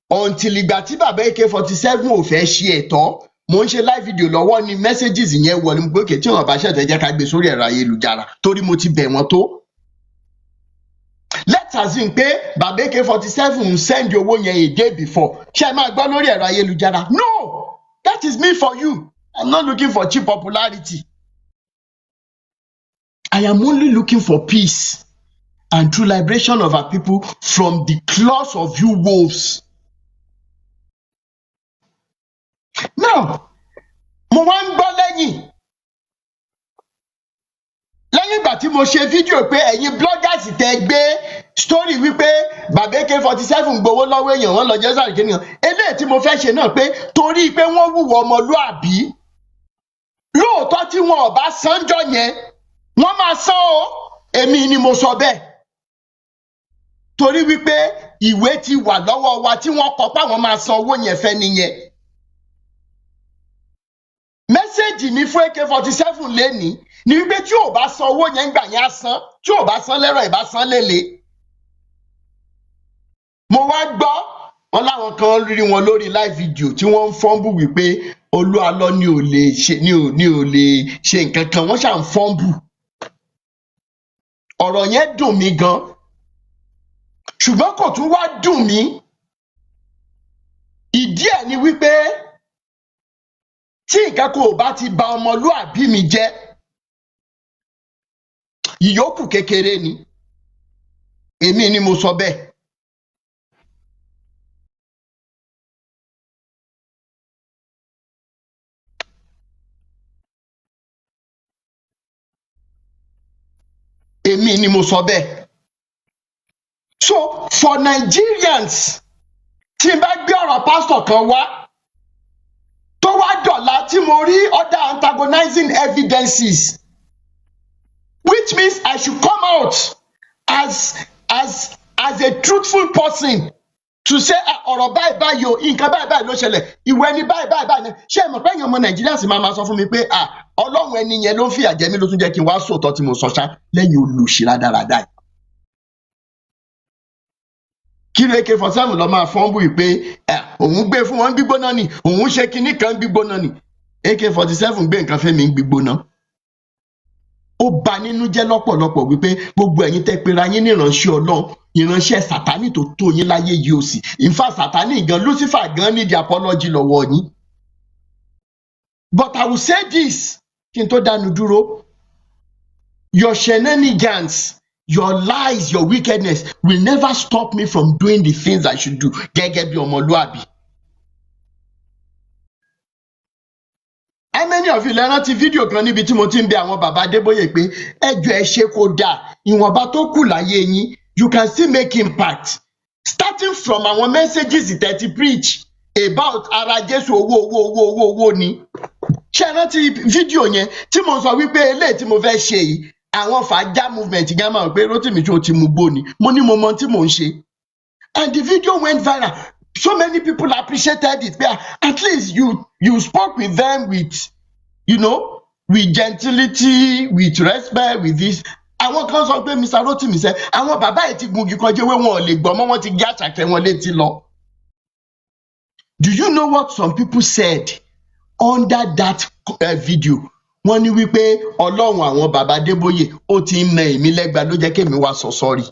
Until ìgbà tí bàbá AK-47 ò fẹ́ ṣe ẹ̀tọ́, mo ń ṣe live video lọ́wọ́ ni messages yẹn wọ ni mo gbókè tí wọn bá ṣẹ̀tẹ̀ jẹ́ ká gbé sórí ẹ̀rọ ayélujára torí mo ti bẹ̀ wọ́n tó. Let's assume pé bàbá AK-47 ń send owó yẹn a day before. Ṣé ẹ máa gbọ́ lórí ẹ̀rọ ayélujára? No! That is me for you. I'm not looking for cheap popularity. I am only looking for peace and true liberation of our people from the claws of you wolves. Now, mo wá ń gbọ́ lẹ́yìn ìgbà tí mo ṣe fídíò pé ẹ̀yin bloggers tẹ́ gbé story wípé bàbá AK-47 gbowó lọ́wọ́ èèyàn wọn lọ jẹ́ sáré kéèyàn, eléyìí tí mo fẹ́ ṣe náà pé torí pé wọ́n wùwọ ọmọlúàbí, lóòótọ́ tí wọn ò bá sanjọ́ yẹn wọ́n máa san o, èmi ni mo sọ bẹ́ẹ̀. Torí wípé ìwé ti wà lọ́wọ́ wa tí wọ́n kọ pé àwọn máa san owó yẹn fẹ́ nìyẹn. Mẹ́sẹ̀gì mi fún AK-47 lénìí ni wípé tí ò bá san owó yẹn gbà yẹn á san, tí ò bá san lẹ́rọ̀ ìbá san lélẹ̀. Mo wá gbọ́ wọn láwọn kan rí wọn lórí live video tí wọ́n ń fọ́nbù wípé Olu Alo ni ò lè ṣe nǹkan kan, wọ́n ṣà ń fọ́nbù. Ọ̀rọ̀ yẹn dùn mí gan, ṣùgbọ́n kò tún wá dùn mí. Ìdí ẹ̀ ni wípé tí nǹkan kò bá ti ba ọmọlúàbí mi jẹ́, ìyókù kékeré ni. Èmi ni mo sọ bẹ́ẹ̀. Èmi ni mo sọ bẹ́ẹ̀. So for Nigerians, tí n bá gbé ọ̀rọ̀ pásítọ̀ kan wá tó wá dọ̀la tí mo rí other antagonizing evidences, which means I should come out as a truthful person to say ọ̀rọ̀ báyìí báyìí o, nǹkan báyìí báyìí ló ṣẹlẹ̀, ìwé ni báyìí báyìí báyìí. Ṣé ẹ mọ̀ pé ẹ̀yin ọmọ Nàìjíríà sì máa sọ fún mi pé Ọlọ́run ẹni yẹn ló ń fìyà jẹ mí ló tún jẹ́ kí n wá sòótọ́ tí mo sọ ṣá lẹ́yìn olùṣí rádaràdà yìí. Kí ló AK-47 lọ máa fọ́nbù pé òun gbé fún wọn gbígbóná ni, òun ṣe kinní kan gbígbóná ni. AK-47 gbé nǹkan fẹ́mi gbígbóná. Ó bà nínú jẹ́ lọ́pọ̀lọpọ̀ wípé gbogbo ẹ̀yin tẹ́ pera yín ní ìránṣẹ́ Ọlọ́run, ìránṣẹ́ Sátánì tó tó yín láyé yìí ó sì. In fact, Sátánì gan, Lucifer gan ní di apology lọ́wọ́ yín. But I will say this, kí n tó dánu dúró, your shenanigans, your lies, your wickedness will never stop me from doing the things I should do gẹ́gẹ́ bí ọmọlúàbí. How many of you lẹ rántí fídíò kan níbi tí mo ti ń bẹ àwọn bàbá Adébóyè pé ẹjọ́ ẹ ṣe kó dáa, ìwọ̀nba tó kù láyé yín, you can still make impact. Starting from àwọn messages tẹ́ ti preach about ara Jésù owó ni. Ṣé ẹ rántí fídíò yẹn tí mo sọ wípé eléyìí tí mo fẹ́ ṣe yìí, àwọn fàájà movement gan máa pé Rótìmí tí o ti mú bó ni, mo ní mo mọ tí mò ń ṣe. And the video went viral. So many people appreciated it. At least you spoke with them with, with gentility, with respect, with this. Àwọn kan sọ pé Mr. Rotimi sẹ́, àwọn bàbá yìí ti gungi kọjá ewé wọn ò lè gbọ́ mọ́, wọ́n ti gé àṣàkẹ́ wọn létí lọ. Do you know what some people said under that video? Wọ́n ní wípé Ọlọ́run àwọn bàbá Adébóyè ó ti ń na èmi lẹ́gba ló jẹ́ kémi wá sọ sorry.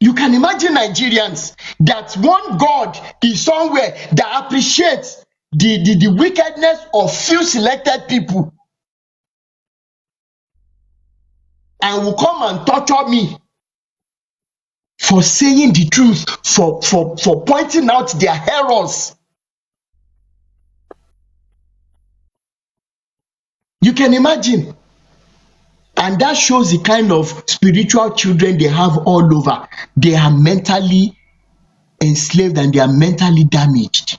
You can imagine Nigerians that one God is somewhere that appreciates the wickedness of few selected people and will come and torture me for saying the truth, for pointing out their errors. You can imagine. And that shows the kind of spiritual children they have all over. They are mentally enslaved and they are mentally damaged.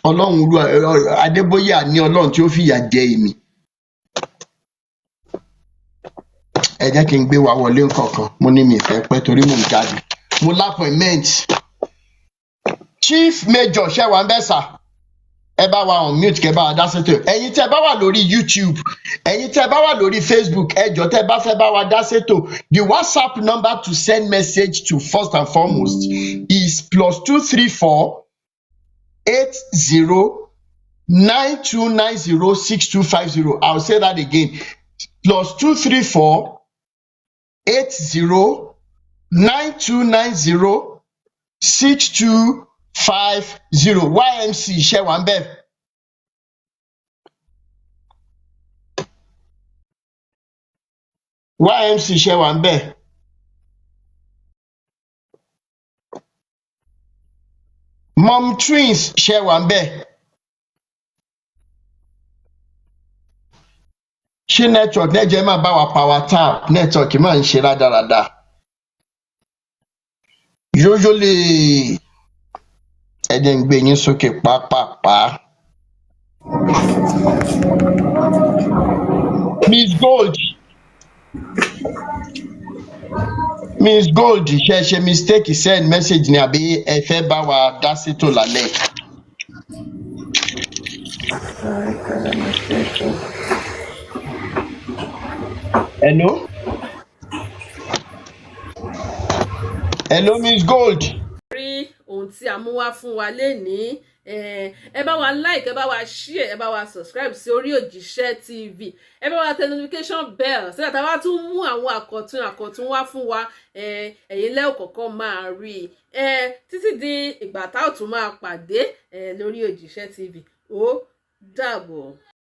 Ọlọ́run Adébóyè àní Ọlọ́run tí ó fìyà jẹ èmi. Ẹ jẹ́ kí n gbé wa wọlé nǹkankan, mo ní mi fẹ́ pẹ́ torí mò ń jáde. Mo l'appointment. Chief Major ṣé wà ń bẹ̀ sà? Ẹ bá wa on mute kẹ́ bá wa dá sétò. Ẹ̀yin tẹ́ bá wà lórí YouTube, ẹ̀yin tẹ́ bá wà lórí Facebook, ẹ jọ̀ọ́ tẹ́ bá fẹ́ bá wa dá sétò. The WhatsApp number to send message to first and foremost is +234 80 9290 6250. I'll say that again. +234 80 9290 6250. YMC ṣé wà ń bẹ̀? YMC ṣé wà ń bẹ̀? Mom Twins ṣé wà ń bẹ̀? Ṣé network nẹ́jẹ̀ máa bá wa power tap? Network máa ń ṣe rádaràda. Usually ẹ jẹ́ n gbé yín sókè pàápàá. Miss Gold ṣe mistake send message ni àbí ẹ fẹ́ bá wa dá sétò lálẹ́? Hello? Hello Miss Gold. Rí ohun tí a mú wá fún wa lénìí, ẹ bá wa like, ẹ bá wa share, ẹ bá wa subscribe sí Orí Òjíṣẹ́ TV, ẹ bá wa tẹ notification bell so that a bá tún mú àwọn àkọ̀tun wá fún wa, ẹ̀yin lẹ́ ò kọ́kọ́ máa rí títí di ìgbà tá ò tún máa pàdé lórí Òjíṣẹ́ TV. Ó dàbọ̀.